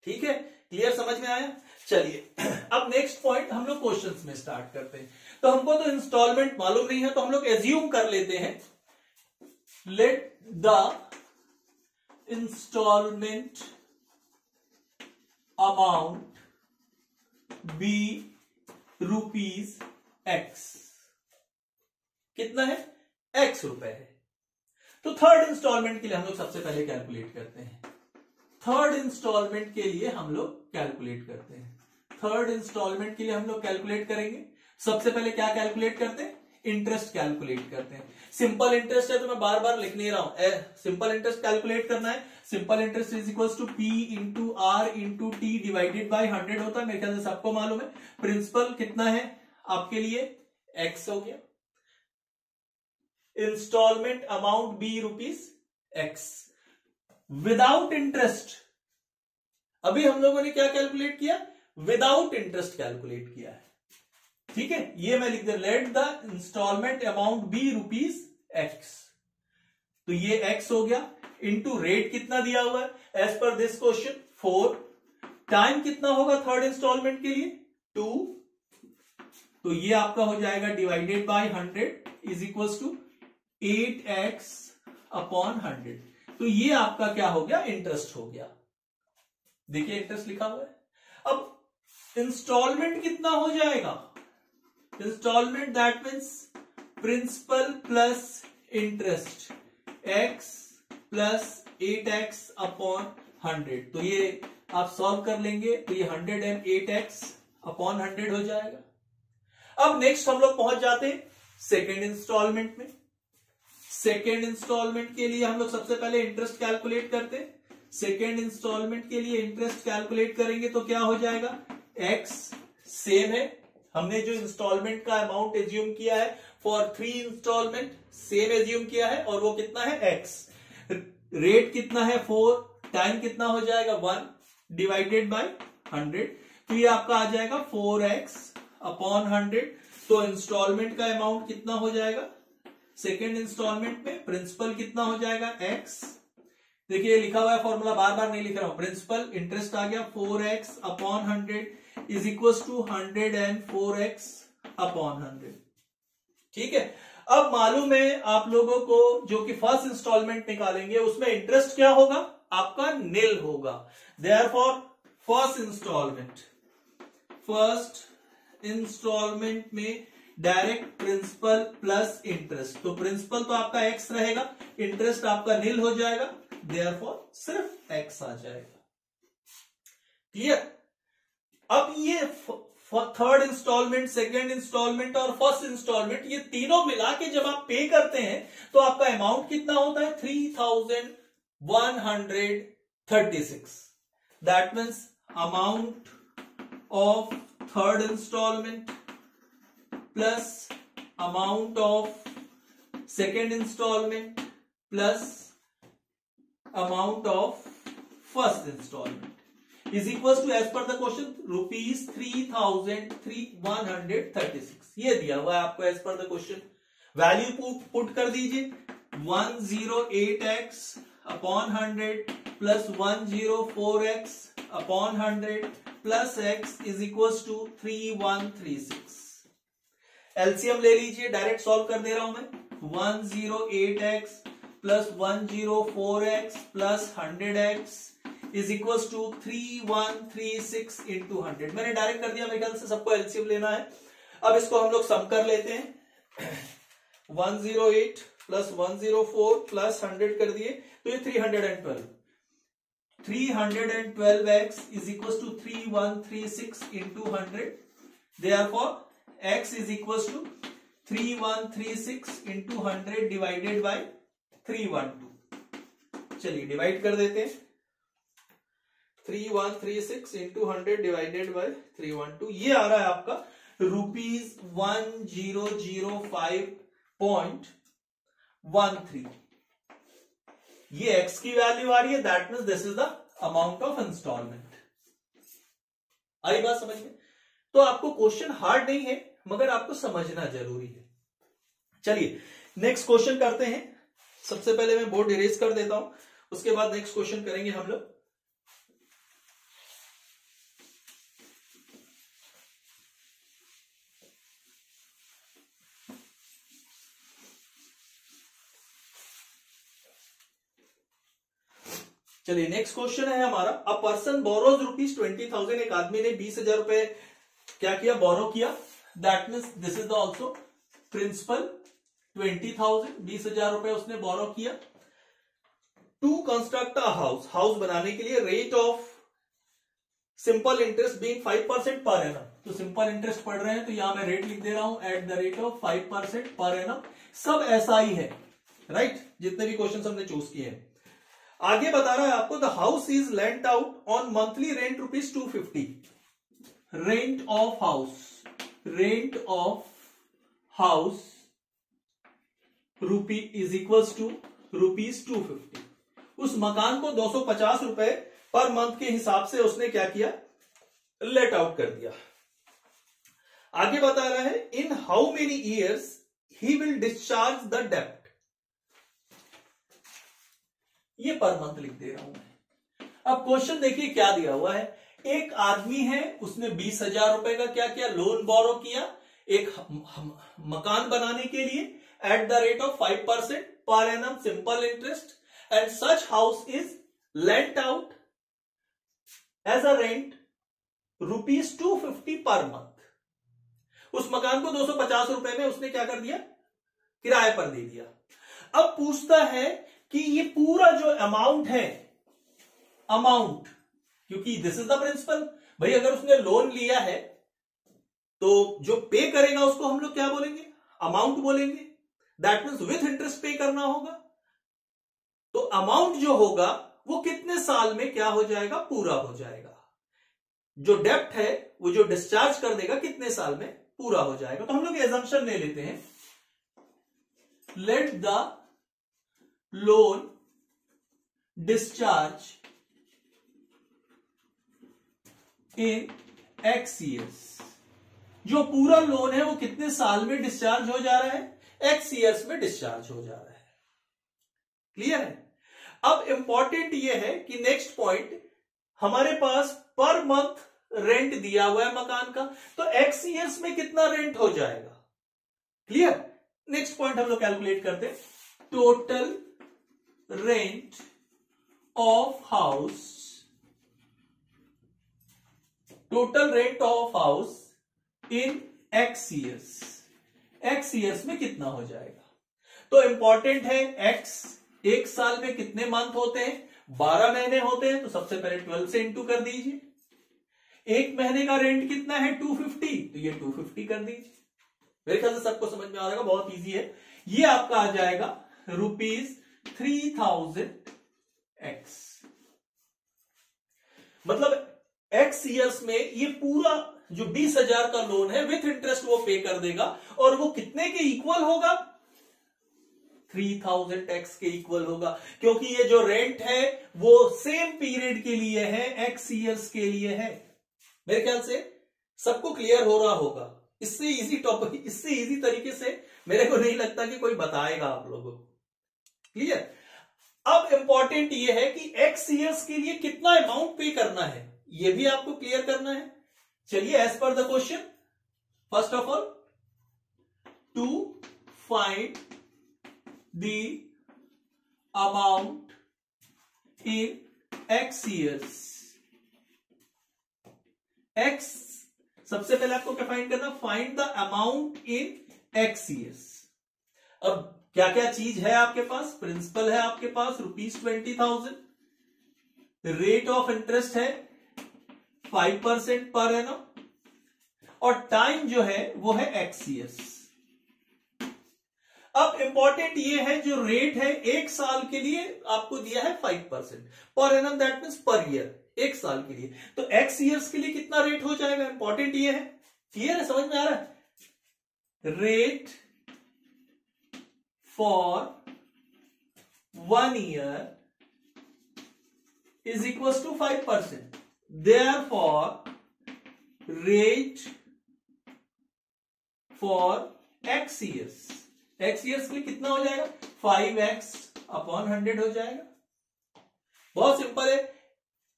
ठीक है, क्लियर, समझ में आया? चलिए अब नेक्स्ट पॉइंट हम लोग क्वेश्चंस में स्टार्ट करते हैं। तो हमको तो इंस्टॉलमेंट मालूम नहीं है, तो हम लोग एज्यूम कर लेते हैं, let the instalment amount be rupees x. कितना है? एक्स रुपए है। तो थर्ड इंस्टॉलमेंट के लिए हम लोग सबसे पहले कैलकुलेट करते हैं। थर्ड इंस्टॉलमेंट के लिए हम लोग कैलकुलेट करते हैं। थर्ड इंस्टॉलमेंट के लिए हम लोग कैलकुलेट करेंगे। सबसे पहले क्या कैलकुलेट करते हैं? इंटरेस्ट कैलकुलेट करते हैं। सिंपल इंटरेस्ट है तो मैं बार बार लिख नहीं रहा हूं, सिंपल इंटरेस्ट कैलकुलेट करना है। Simple interest is equal to P into R into T divided by 100 होता है, मेरे ख्याल से सबको मालूम है। प्रिंसिपल कितना है आपके लिए? एक्स हो गया। Installment amount be rupees x without interest. अभी हम लोगों ने क्या कैलकुलेट किया? विदाउट इंटरेस्ट कैलकुलेट किया है, ठीक है। ये मैं लिख दे, let the instalment amount be rupees X. तो ये एक्स हो गया, इंटू रेट कितना दिया हुआ है एज पर दिस क्वेश्चन 4। टाइम कितना होगा थर्ड इंस्टॉलमेंट के लिए? 2। तो ये आपका हो जाएगा divided by 100 is equal to 8x upon 100। तो ये आपका क्या हो गया? इंटरेस्ट हो गया। देखिए इंटरेस्ट लिखा हुआ है। अब इंस्टॉलमेंट कितना हो जाएगा? Installment that means principal plus interest x plus 8x upon 100। तो ये आप सॉल्व कर लेंगे तो ये 108x अपॉन 100 हो जाएगा। अब नेक्स्ट हम लोग पहुंच जाते हैं सेकेंड इंस्टॉलमेंट में। सेकेंड इंस्टॉलमेंट के लिए हम लोग सबसे पहले इंटरेस्ट कैलकुलेट करते हैं। सेकेंड इंस्टॉलमेंट के लिए इंटरेस्ट कैलकुलेट करेंगे तो क्या हो जाएगा? x सेम है, हमने जो इंस्टॉलमेंट का अमाउंट एज्यूम किया है फॉर 3 इंस्टॉलमेंट सेम एज्यूम किया है, और वो कितना है? x। रेट कितना है? 4। टाइम कितना हो जाएगा? 1 डिवाइडेड बाय 100। तो ये आपका आ जाएगा 4x अपॉन 100। तो इंस्टॉलमेंट का अमाउंट कितना हो जाएगा? सेकेंड इंस्टॉलमेंट में प्रिंसिपल कितना हो जाएगा? x। देखिए लिखा हुआ है फॉर्मूला, बार बार नहीं लिख रहा हूं। प्रिंसिपल इंटरेस्ट आ गया 4x upon 100 is equal to 104x upon 100, ठीक है। अब मालूम है आप लोगों को जो कि फर्स्ट इंस्टॉलमेंट निकालेंगे उसमें इंटरेस्ट क्या होगा? आपका नील होगा। देयरफॉर फर्स्ट इंस्टॉलमेंट में डायरेक्ट प्रिंसिपल प्लस इंटरेस्ट। तो प्रिंसिपल तो आपका x रहेगा, इंटरेस्ट आपका नील हो जाएगा, देयरफॉर सिर्फ x आ जाएगा। क्लियर? अब ये थर्ड इंस्टॉलमेंट, सेकेंड इंस्टॉलमेंट और फर्स्ट इंस्टॉलमेंट, ये तीनों मिला के जब आप पे करते हैं तो आपका अमाउंट कितना होता है? 3136। That means amount of third installment plus amount of second installment plus amount of first installment is equal to as per the question rupees 3136। ये दिया हुआ है आपको as per the question. Value put कर दीजिए 108x upon 100 plus 104x upon 100 plus x is equal to 3136। LCM ले लीजिए, डायरेक्ट सॉल्व कर दे रहा हूं मैं। 108x plus 104x plus 100x is equal to 3136 into 100। मैंने डायरेक्ट कर दिया, मेरे ख्याल से सबको एलसीएम लेना है। अब इसको हम लोग सम कर लेते हैं। 108 प्लस 104 प्लस 100 कर दिए तो ये 312। 312x is equal to 3136 into 100। Therefore x is equal to 3136 into 100 divided by 312। चलिए डिवाइड कर देते हैं। 3136 इंटू 100 डिवाइडेड बाई 312, ये आ रहा है आपका ₹1005.13। ये x की वैल्यू आ रही है, that means this is the amount of instalment. आई बात समझ में? तो आपको क्वेश्चन हार्ड नहीं है, मगर आपको समझना जरूरी है। चलिए नेक्स्ट क्वेश्चन करते हैं। सबसे पहले मैं बोर्ड इरेज कर देता हूं, उसके बाद नेक्स्ट क्वेश्चन करेंगे हम लोग। चलिए नेक्स्ट क्वेश्चन है हमारा, अ पर्सन बोरोज ₹20,000, एक आदमी ने 20,000 रुपए क्या किया, बोरो किया, that means this is the also principal 20,000, 20,000 रुपए उसने बोरो किया to construct a house, house बनाने के लिए, rate of simple interest being 5% per annum, तो सिंपल इंटरेस्ट पढ़ रहे हैं तो यहां मैं रेट लिख दे रहा हूं eight the rate of 5% per annum, सब ऐसा ही है, राइट, जितने भी क्वेश्चन हमने चूज किए हैं। आगे बता रहा है आपको, the house is lent out on monthly rent ₹250, rent of house, rent of house rupee is equals to ₹250, उस मकान को 250 रुपए पर मंथ के हिसाब से उसने क्या किया, लेट आउट कर दिया। आगे बता रहा है, in how many years he will discharge the डेप्ट, ये पर मंथ लिख दे रहा हूं मैं। अब क्वेश्चन देखिए क्या दिया हुआ है, एक आदमी है उसने 20,000 रुपए का क्या किया, लोन बोरो किया एक मकान बनाने के लिए eight the rate of 5% per annum simple interest, and such house is lent out as a rent ₹250 per month. उस मकान को 250 रुपए में उसने क्या कर दिया, किराए पर दे दिया। अब पूछता है कि ये पूरा जो अमाउंट है, अमाउंट, क्योंकि दिस इज द प्रिंसिपल, भाई अगर उसने लोन लिया है तो जो पे करेगा उसको हम लोग क्या बोलेंगे, अमाउंट बोलेंगे, दैट मीन्स विथ इंटरेस्ट पे करना होगा। तो अमाउंट जो होगा वो कितने साल में क्या हो जाएगा, पूरा हो जाएगा। जो डेप्ट है वो जो डिस्चार्ज कर देगा कितने साल में पूरा हो जाएगा। तो हम लोग एजम्पशन ले लेते हैं, let the loan discharge in X years, जो पूरा लोन है वो कितने साल में डिस्चार्ज हो जा रहा है, X years में डिस्चार्ज हो जा रहा है। क्लियर है। अब इंपॉर्टेंट ये है कि नेक्स्ट पॉइंट, हमारे पास पर मंथ रेंट दिया हुआ है मकान का, तो X years में कितना रेंट हो जाएगा। क्लियर। नेक्स्ट पॉइंट हम लोग कैलकुलेट करते हैं, total rent of house, total rent of house in X years, X years में कितना हो जाएगा। तो इंपॉर्टेंट है X, एक साल में कितने मंथ होते हैं, 12 महीने होते हैं, तो सबसे पहले 12 से इंटू कर दीजिए। एक महीने का रेंट कितना है 250, तो ये 250 कर दीजिए। मेरे ख्याल से सबको समझ में आ जाएगा, बहुत इजी है। ये आपका आ जाएगा ₹3000X, मतलब X years में ये पूरा जो 20,000 का लोन है विथ इंटरेस्ट वो पे कर देगा, और वो कितने के इक्वल होगा, 3000X के इक्वल होगा, क्योंकि ये जो रेंट है वो सेम पीरियड के लिए है, X years के लिए है। मेरे ख्याल से सबको क्लियर हो रहा होगा। इससे इजी टॉपिक, इससे इजी तरीके से मेरे को नहीं लगता कि कोई बताएगा आप लोगों को। क्लियर। अब इंपॉर्टेंट ये है कि X years के लिए कितना अमाउंट पे करना है, ये भी आपको क्लियर करना है। चलिए, as per the question, first of all to find the amount in X years, X, सबसे पहले आपको क्या फाइंड करना, find the amount in X years। अब क्या क्या चीज है आपके पास, प्रिंसिपल है आपके पास ₹20,000, रेट ऑफ इंटरेस्ट है 5% पर एनम, और टाइम जो है वो है X years। अब इंपॉर्टेंट ये है, जो रेट है एक साल के लिए आपको दिया है 5% per annum, that means per year, एक साल के लिए। तो X years के लिए कितना रेट हो जाएगा, इंपॉर्टेंट ये है। क्लियर है, समझ में आ रहा है। Rate for 1 year is equals to 5%. Therefore, rate for X years, X years के लिए कितना हो जाएगा, 5x अपॉन 100 हो जाएगा। बहुत सिंपल है।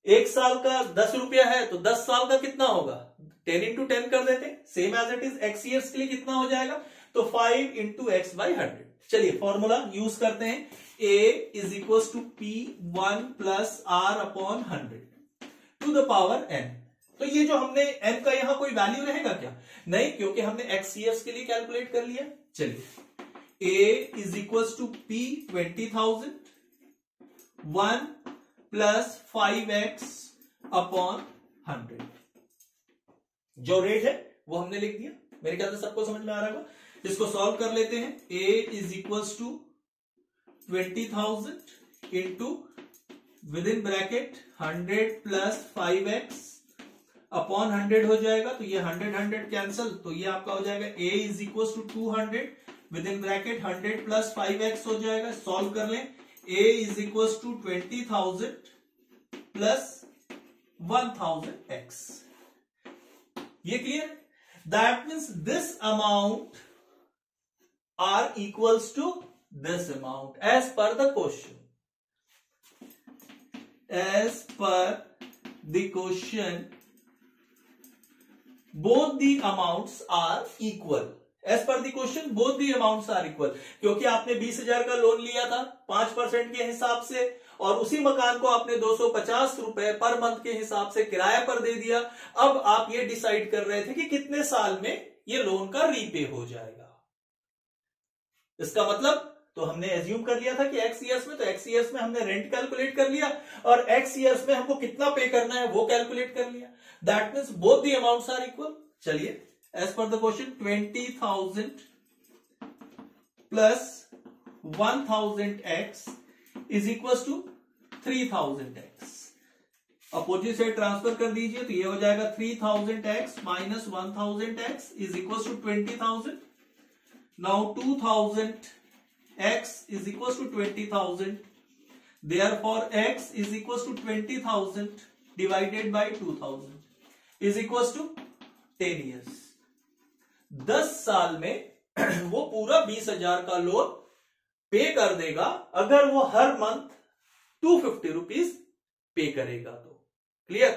एक साल का 10 रुपया है तो 10 साल का कितना होगा, 10 into 10 कर देते, same as it is. X years के लिए कितना हो जाएगा, तो 5 into x by 100। चलिए फॉर्मूला यूज करते हैं, A is equal to P1 plus R upon 100 to the power n। तो ये जो हमने n का यहां कोई वैल्यू रहेगा क्या? नहीं, क्योंकि हमने XCS के लिए कैलकुलेट कर लिया। चलिए A is equal to P 20,000 1 plus 5x upon 100। जो रेट है वो हमने लिख दिया। मेरे ख्याल से सबको समझ में आ रहा होगा। इसको सॉल्व कर लेते हैं। A is equal to 20,000 into within bracket 100 plus 5x upon 100 हो जाएगा। तो ये 100 कैंसिल, तो ये आपका हो जाएगा A is equal to 200 within bracket 100 plus 5x हो जाएगा। सॉल्व कर लें। A is equal to 20,000 plus 1000x। ये clear? That means this amount are equals to this amount as per the question. As per the question both the amounts are equal. As per the question both the amounts are equal. क्योंकि आपने 20,000 का लोन लिया था 5% के हिसाब से, और उसी मकान को आपने 250 रुपए पर मंथ के हिसाब से किराया पर दे दिया। अब आप ये डिसाइड कर रहे थे कि कितने साल में ये लोन का रीपे हो जाएगा। इसका मतलब तो हमने एज्यूम कर लिया था कि x ईयर्स में, तो x ईयर्स में हमने रेंट कैलकुलेट कर लिया और x ईयर्स में हमको कितना पे करना है वो कैलकुलेट कर लिया। That means both the amounts are equal. चलिए as per the question 20,000 plus 1000x is equal to 3000x। Opposite side transfer कर दीजिए तो ये हो जाएगा 3000x minus 1000x is equal to 20,000। Now 2000x is equals to 20,000. Therefore, x is equals to 20,000 divided by 2,000 is equals to 10 years. 10 साल में वो पूरा 20,000 का लोन पे कर देगा अगर वो हर मंथ 250 रुपीज पे करेगा तो। क्लियर?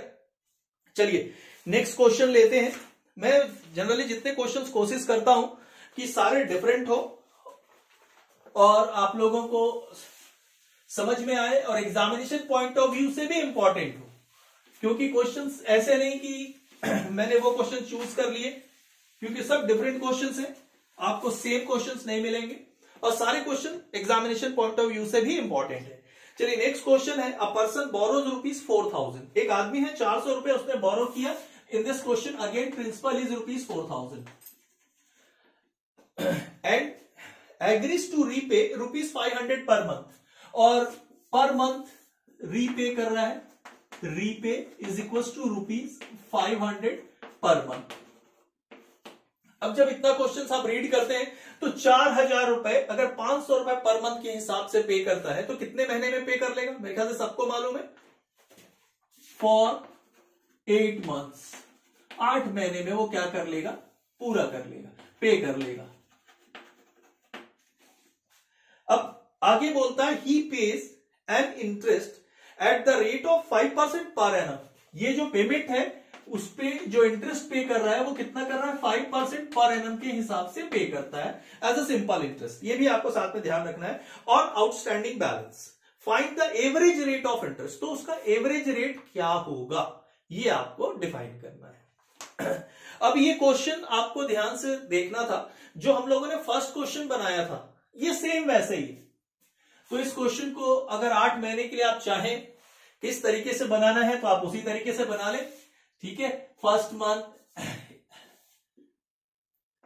चलिए नेक्स्ट क्वेश्चन लेते हैं। मैं जनरली जितने क्वेश्चंस कोशिश करता हूं कि सारे डिफरेंट हो और आप लोगों को समझ में आए और एग्जामिनेशन पॉइंट ऑफ व्यू से भी इंपॉर्टेंट हो, क्योंकि क्वेश्चंस ऐसे नहीं कि मैंने वो क्वेश्चन चूज कर लिए, क्योंकि सब डिफरेंट क्वेश्चंस हैं, आपको सेम क्वेश्चंस नहीं मिलेंगे और सारे question examination point of view से भी इंपॉर्टेंट है। चलिए नेक्स्ट क्वेश्चन है, अ पर्सन बोरोज रुपीज 4,000। एक आदमी है 400 रुपए उसने बोरो किया। In this question again principal is rupees 4,000 and agrees to repay rupees 500 per month, और पर मंथ रीपे कर रहा है। Repay is equal to rupees 500 per month. अब जब इतना क्वेश्चन आप रीड करते हैं तो 4,000 रुपए अगर 500 रुपए पर मंथ के हिसाब से पे करता है तो कितने महीने में पे कर लेगा? मेरे ख्याल से सबको मालूम है, फॉर 8 मंथ्स। 8 महीने में वो क्या कर लेगा? पूरा कर लेगा, पे कर लेगा। अब आगे बोलता है he pays an interest at the rate of 5% per annum. ये जो पेमेंट है उस पे जो इंटरेस्ट पे कर रहा है वो कितना कर रहा है? 5% पर एनम के हिसाब से पे करता है एज अ सिंपल इंटरेस्ट। ये भी आपको साथ में ध्यान रखना है। और outstanding balance, find the average rate of interest. तो उसका एवरेज रेट क्या होगा ये आपको डिफाइन करना है। अब ये क्वेश्चन आपको ध्यान से देखना था, जो हम लोगों ने फर्स्ट क्वेश्चन बनाया था ये सेम वैसे ही। तो इस क्वेश्चन को अगर 8 महीने के लिए आप चाहें किस तरीके से बनाना है तो आप उसी तरीके से बना लें। ठीक है, first month,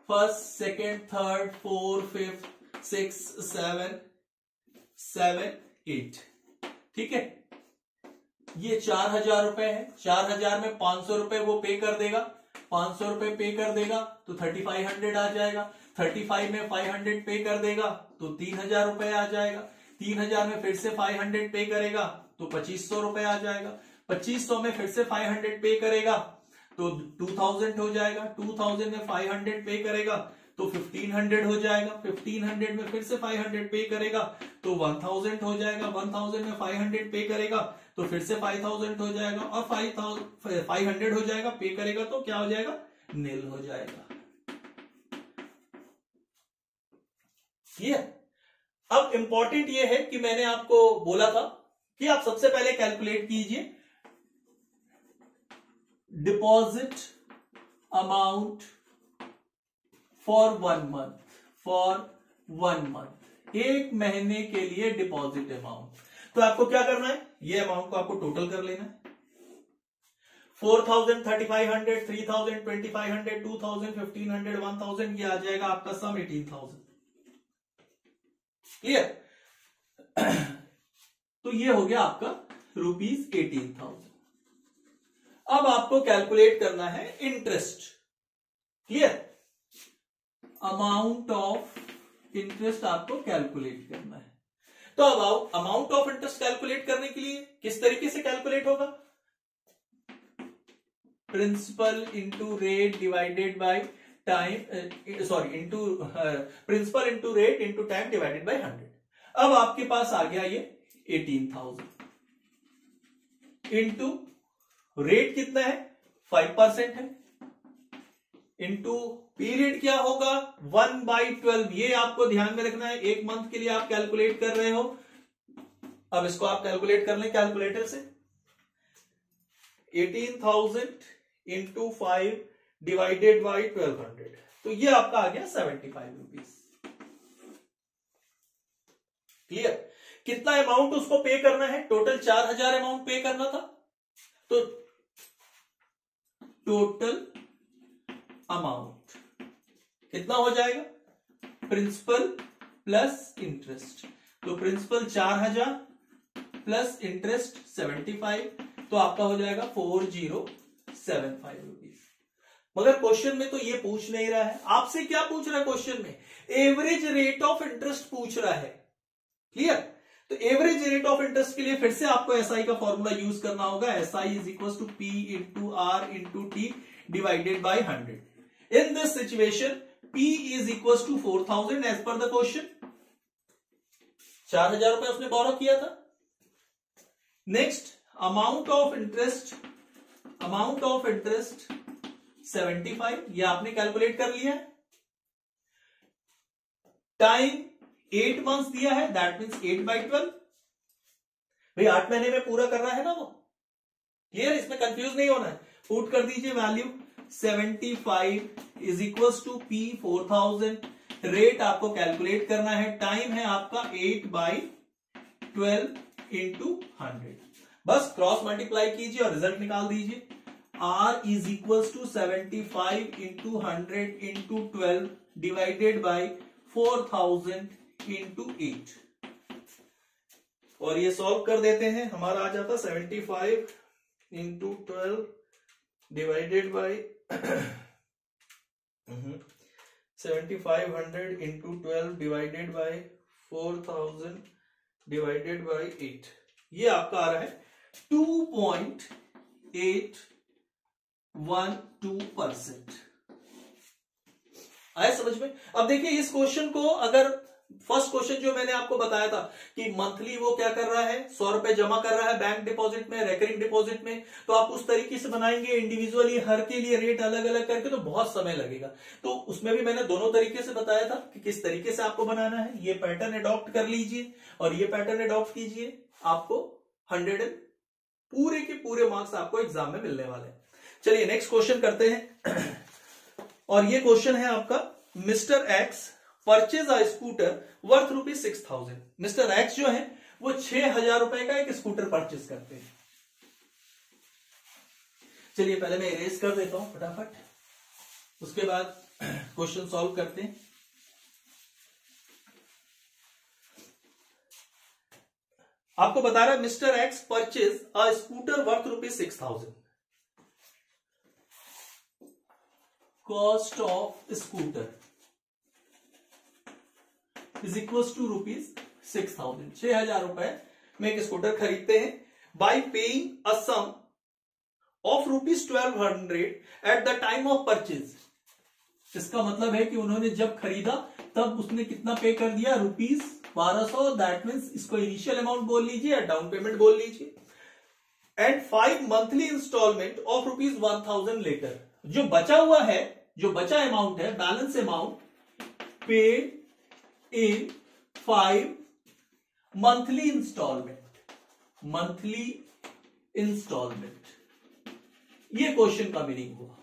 first, second, third, fourth, fifth, 6, 7, 8। ठीक है, ये 4,000 रुपए है। 4,000 में 500 रुपए वो पे कर देगा। 500 रुपए पे कर देगा तो 3,500 आ जाएगा। 35 में 500 पे कर देगा तो 3,000 रुपए आ जाएगा। 3,000 में फिर से 500 पे करेगा तो 2,500 रुपए आ जाएगा। 2,500 में फिर से 500 पे करेगा तो 2,000 हो जाएगा। 2,000 में 500 पे करेगा तो 1,500 हो जाएगा। 1,500 में फिर से 500 पे करेगा तो 1,000 हो जाएगा। 1,000 में 500 पे करेगा तो फिर से 5,000 हो जाएगा और 500 हो जाएगा। पे करेगा तो क्या हो जाएगा? नील हो जाएगा। ये अब इंपॉर्टेंट ये है कि मैंने आपको बोला था कि आप सबसे पहले कैलकुलेट कीजिए डिपॉजिट अमाउंट फॉर 1 मंथ, 1 महीने के लिए डिपॉजिट अमाउंट। तो आपको क्या करना है, ये अमाउंट को आपको टोटल कर लेना है। 4000, 3500, 3000, 2500, 2000, 1500, 1000, ये आ जाएगा आपका सम 18,000। क्लियर? तो ये हो गया आपका रुपीज 18,000। अब आपको कैलकुलेट करना है interest. Clear? Amount of interest आपको कैलकुलेट करना है। तो अब अमाउंट ऑफ इंटरेस्ट कैलकुलेट करने के लिए किस तरीके से कैलकुलेट होगा? Principal into rate divided by time, into principal into rate into time divided by 100। अब आपके पास आ गया ये 18,000 इंटू रेट कितना है 5% है, इंटू पीरियड क्या होगा 1/12। ये आपको ध्यान में रखना है, 1 मंथ के लिए आप कैलकुलेट कर रहे हो। अब इसको आप कैलकुलेट कर लें कैलकुलेटर से। 18,000 इंटू 5 डिवाइडेड बाई 1200, तो ये आपका आ गया 75 रुपीज। क्लियर? कितना अमाउंट उसको पे करना है? टोटल 4,000 अमाउंट पे करना था। तो टोटल अमाउंट कितना हो जाएगा? Principal plus interest. तो प्रिंसिपल 4,000 प्लस इंटरेस्ट 75, तो आपका हो जाएगा 4075 रुपीज। मगर क्वेश्चन में तो ये पूछ नहीं रहा है आपसे। क्या पूछ रहा है क्वेश्चन में? एवरेज रेट ऑफ इंटरेस्ट पूछ रहा है। क्लियर? तो एवरेज रेट ऑफ इंटरेस्ट के लिए फिर से आपको एसआई का फॉर्मूला यूज करना होगा। SI is equal to P into R into T divided by 100। In this situation P is equals to 4,000 as per the question। 4,000 रुपए उसने बोरो किया था। नेक्स्ट अमाउंट ऑफ इंटरेस्ट 75, ये आपने कैलकुलेट कर लिया है। टाइम 8 मंथ्स दिया है, दैट मीन्स 8/12। भाई 8 महीने में पूरा कर रहा है ना वो। क्लियर? इसमें कंफ्यूज नहीं होना है। पुट कर दीजिए value 75 is equal to P 4000। Rate आपको कैलकुलेट करना है। टाइम है आपका 8/12 इंटू 100। बस क्रॉस मल्टीप्लाई कीजिए और रिजल्ट निकाल दीजिए। R is equal to 75 into 100 into 12 divided by 4000 into 8। और ये सॉल्व कर देते हैं, हमारा आ जाता 75 into 12 divided by 7500 into 12 divided by 4000 divided by 8। ये आपका आ रहा है 2.812%। आया समझ में? अब देखिए इस क्वेश्चन को, अगर फर्स्ट क्वेश्चन जो मैंने आपको बताया था कि मंथली वो क्या कर रहा है 100 रुपए जमा कर रहा है बैंक डिपॉजिट में, रेकरिंग डिपॉजिट में, तो आप उस तरीके से बनाएंगे इंडिविजुअली हर के लिए रेट अलग अलग करके, तो बहुत समय लगेगा। तो उसमें भी मैंने दोनों तरीके से बताया था कि किस तरीके से आपको बनाना है। ये पैटर्न अडॉप्ट कर लीजिए और ये पैटर्न अडॉप्ट कीजिए, आपको 100 पूरे के पूरे मार्क्स आपको एग्जाम में मिलने वाले हैं। चलिए नेक्स्ट क्वेश्चन करते हैं। और ये क्वेश्चन है आपका, mister X purchase a scooter worth ₹6,000। Mister x जो है वो 6,000 रुपए का एक स्कूटर परचेज करते हैं। चलिए पहले मैं इरेज कर देता हूं फटाफट, उसके बाद क्वेश्चन सॉल्व करते हैं। आपको बता रहा है Mr X purchase a scooter worth ₹6,000। Cost of scooter is equal to ₹6,000। 6,000 रुपए में एक स्कूटर खरीदते हैं by paying a sum of ₹1,200 at the time of purchase. इसका मतलब है कि उन्होंने जब खरीदा तब उसने कितना पे कर दिया, ₹1,200। दैट मीन्स इसको इनिशियल अमाउंट बोल लीजिए या डाउन पेमेंट बोल लीजिए। And 5 monthly installment of ₹1,000 later. जो बचा हुआ है, जो बचा अमाउंट है, balance amount paid in 5 monthly installment, monthly installment, ये क्वेश्चन का मीनिंग हुआ।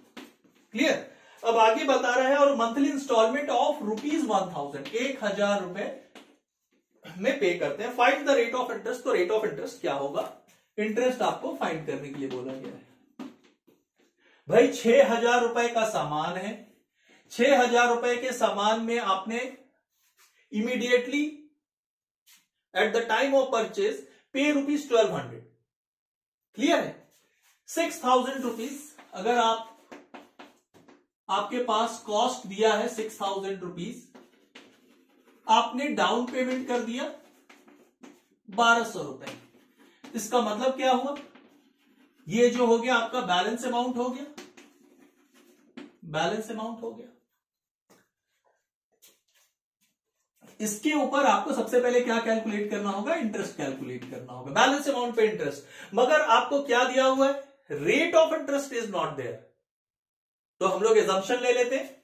क्लियर? अब आगे बता रहा है और मंथली इंस्टॉलमेंट ऑफ ₹1000, 1000 रुपए में पे करते हैं। Find the rate of interest. तो रेट ऑफ इंटरेस्ट क्या होगा? इंटरेस्ट आपको फाइंड करने के लिए बोला गया है। भाई 6000 रुपए का सामान है, 6000 रुपए के सामान में आपने immediately eight the time of purchase पे ₹1200। क्लियर है? 6000 रुपीज अगर आपके पास कॉस्ट दिया है 6000 रुपीज, आपने डाउन पेमेंट कर दिया 1200 रुपए। इसका मतलब क्या हुआ? ये जो हो गया आपका बैलेंस अमाउंट हो गया, बैलेंस अमाउंट हो गया। इसके ऊपर आपको सबसे पहले क्या कैलकुलेट करना होगा? इंटरेस्ट कैलकुलेट करना होगा, बैलेंस अमाउंट पे इंटरेस्ट। मगर आपको क्या दिया हुआ है? Rate of interest is not there. तो हम लोग एजम्पशन ले लेते हैं,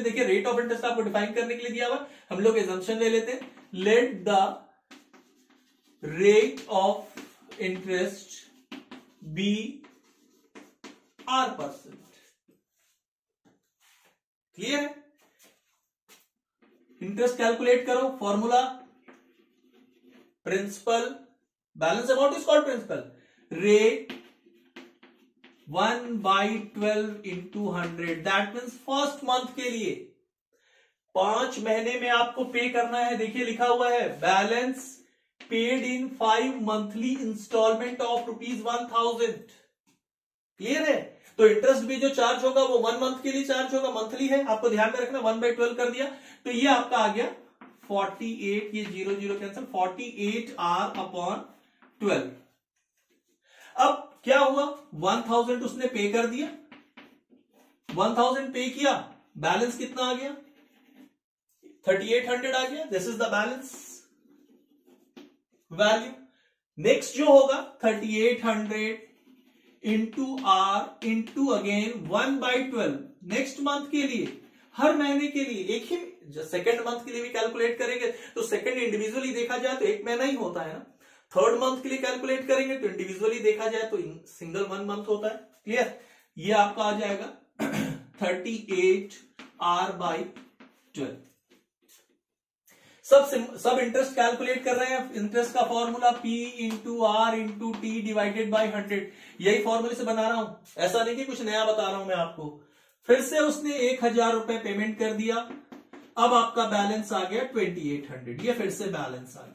देखिए रेट ऑफ इंटरेस्ट आपको डिफाइन करने के लिए दिया हुआ, हम लोग एजम्पशन ले लेते हैं। Let the rate of interest be R%। Clear है? इंटरेस्ट कैलकुलेट करो, formula principal, balance amount is called principal, rate 1/12 into 100। That means first month के लिए 5 महीने में आपको पे करना है। देखिए लिखा हुआ है balance paid in 5 monthly installment of ₹1000। Clear है? तो इंटरेस्ट भी जो चार्ज होगा वो 1 मंथ के लिए चार्ज होगा, मंथली है, आपको ध्यान में रखना। 1/12 कर दिया तो ये आपका आ गया 48, ये 0 कैंसिल, 48R/12। अब क्या हुआ? 1000 उसने पे कर दिया, 1000 पे किया, बैलेंस कितना आ गया? 3800 आ गया। This is the balance value. Next जो होगा 3800 into R into again 1/12। Next month के लिए, हर महीने के लिए एक ही, सेकेंड मंथ के लिए भी कैलकुलेट करेंगे तो सेकेंड इंडिविजुअली देखा जाए तो एक महीना ही होता है ना। थर्ड मंथ के लिए कैलकुलेट करेंगे तो इंडिविजुअली देखा जाए तो सिंगल 1 मंथ होता है। क्लियर? ये आपका आ जाएगा 38R/12। सब इंटरेस्ट कैलकुलेट कर रहे हैं। इंटरेस्ट का formula P into R into T divided by 100। यही फॉर्मूले से बना रहा हूं, ऐसा नहीं कि कुछ नया बता रहा हूं मैं आपको। फिर से उसने 1000 रुपए पेमेंट कर दिया, अब आपका बैलेंस आ गया 2800। ये फिर से बैलेंस आ गया।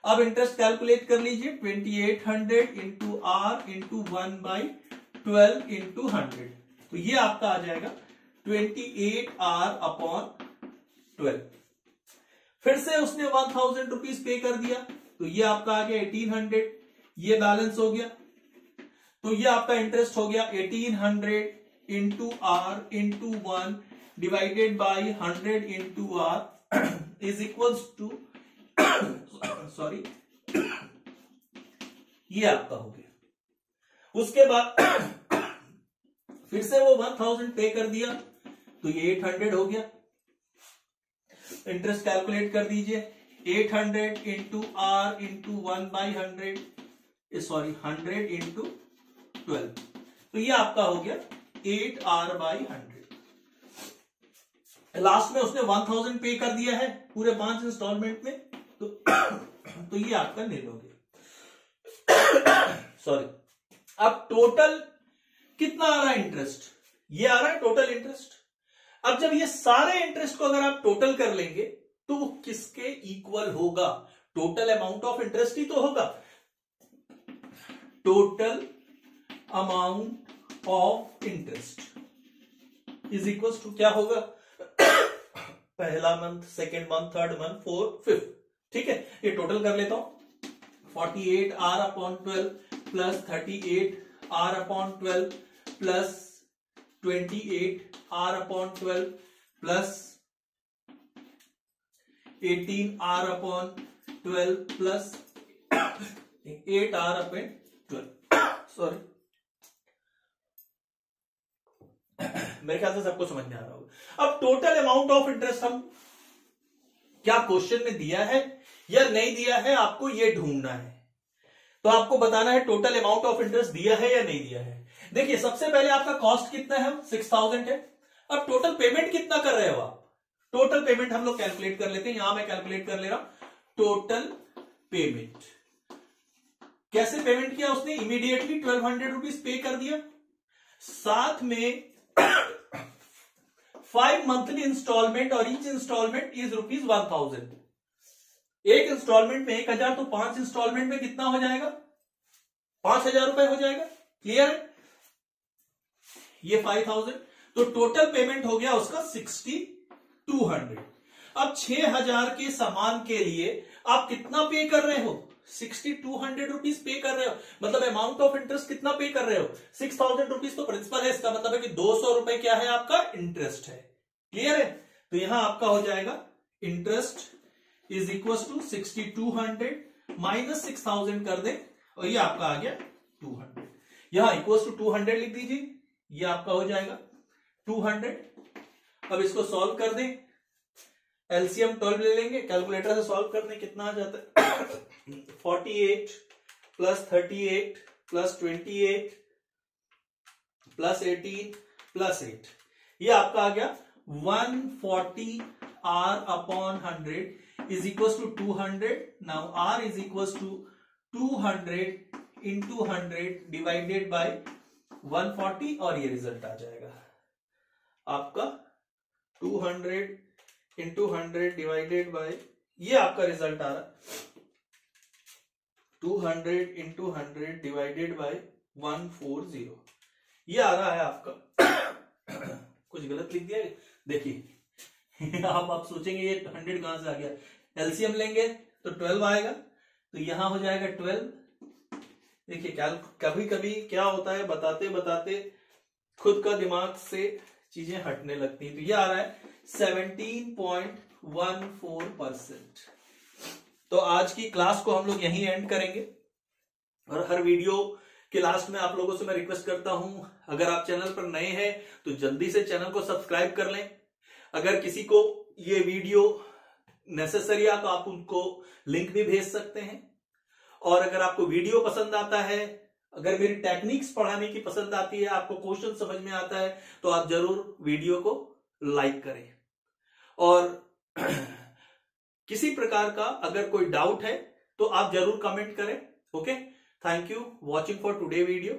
अब इंटरेस्ट कैलकुलेट कर लीजिए, 2800 इंटू R इंटू 1/12 इंटू 100। तो ये आपका आ जाएगा 28R/12। फिर से उसने 1000 रुपीज पे कर दिया तो ये आपका आ गया 1800। ये बैलेंस हो गया तो ये आपका इंटरेस्ट हो गया 1800 into R into 1 divided by 100 into R is equals to sorry, ये आपका हो गया। उसके बाद फिर से वो 1000 पे कर दिया तो ये 800 हो गया। इंटरेस्ट कैलकुलेट कर दीजिए, 800 into R into 1/100, sorry 100 into 12। तो ये आपका हो गया 8R/100। लास्ट में उसने 1000 पे कर दिया है पूरे 5 इंस्टॉलमेंट में, तो ये आपका नील हो गया। सॉरी, अब टोटल कितना आ रहा है इंटरेस्ट? ये आ रहा है टोटल इंटरेस्ट। अब जब ये सारे इंटरेस्ट को अगर आप टोटल कर लेंगे तो वो किसके इक्वल होगा? टोटल अमाउंट ऑफ इंटरेस्ट ही तो होगा। Total amount of interest is equal to क्या होगा? पहला month, second month, third month, fourth, fifth. ठीक है, ये टोटल कर लेता हूं। 48R/12 plus 38R/12 plus 28R/12 plus 18R/12 plus 8R/12। Sorry, मेरे ख्याल से सबको समझ में आ रहा होगा। अब टोटल अमाउंट ऑफ इंटरेस्ट हम क्या क्वेश्चन में दिया है या नहीं दिया है, आपको ये ढूंढना है। तो आपको बताना है टोटल अमाउंट ऑफ इंटरेस्ट दिया है या नहीं दिया है। देखिए सबसे पहले आपका कॉस्ट कितना है, 6000 है। अब टोटल पेमेंट कितना कर रहे हो आप, टोटल पेमेंट हम लोग कैलकुलेट कर लेते हैं। यहां मैं कैलकुलेट कर ले रहा हूं टोटल पेमेंट। कैसे पेमेंट किया उसने, इमीडिएटली 1200 रुपीज पे कर दिया, साथ में 5 मंथली इंस्टॉलमेंट और ईच इंस्टॉलमेंट इज ₹1000। एक इंस्टॉलमेंट में 1000, तो 5 इंस्टॉलमेंट में कितना हो जाएगा, 5000 रुपए हो जाएगा। क्लियर है, ये 5000, तो टोटल पेमेंट हो गया उसका 6200। अब 6000 के सामान के लिए आप कितना पे कर रहे हो, 6200 रुपीज पे कर रहे हो। मतलब अमाउंट ऑफ इंटरेस्ट कितना पे कर रहे हो, 6000 रुपीज तो प्रिंसिपल है, इसका मतलब है कि 200 रुपए क्या है आपका इंटरेस्ट है। क्लियर है, तो यहां आपका हो जाएगा interest is equal to 6200 minus 6000 कर दे, और ये आपका आ गया 200। यहां इक्वल टू 200 लिख दीजिए, ये आपका हो जाएगा 200। अब इसको सॉल्व कर दें, एलसीएम 12 ले लेंगे, कैलकुलेटर से सॉल्व कर दें, कितना आ जाता है 48 प्लस 38 प्लस 28 प्लस 18 प्लस 8, ये आपका आ गया 140 R upon 100 is equal to 200। Now R is equal to 200 into 100 divided by 140, और ये रिजल्ट आ जाएगा आपका 200 इंटू 100 डिवाइडेड बाय, ये आपका रिजल्ट आ रहा 200 इंटू 100 डिवाइडेड बाय 140, ये आ रहा है आपका कुछ गलत लिख दिया देखिए आप सोचेंगे ये 100 कहां से आ गया, एलसीएम लेंगे तो 12 आएगा, तो यहां हो जाएगा 12। देखिए कभी कभी क्या होता है, बताते बताते खुद का दिमाग से चीजें हटने लगती हैं। तो ये आ रहा है 17.14%। तो आज की क्लास को हम लोग यहीं एंड करेंगे, और हर वीडियो के लास्ट में आप लोगों से मैं रिक्वेस्ट करता हूं, अगर आप चैनल पर नए हैं तो जल्दी से चैनल को सब्सक्राइब कर लें। अगर किसी को ये वीडियो नेसेसरी है तो आप उनको लिंक भी भेज सकते हैं। और अगर आपको वीडियो पसंद आता है, अगर मेरी टेक्निक्स पढ़ाने की पसंद आती है, आपको क्वेश्चन समझ में आता है, तो आप जरूर वीडियो को लाइक करें। और किसी प्रकार का अगर कोई डाउट है तो आप जरूर कमेंट करें। Okay, thank you watching for today video.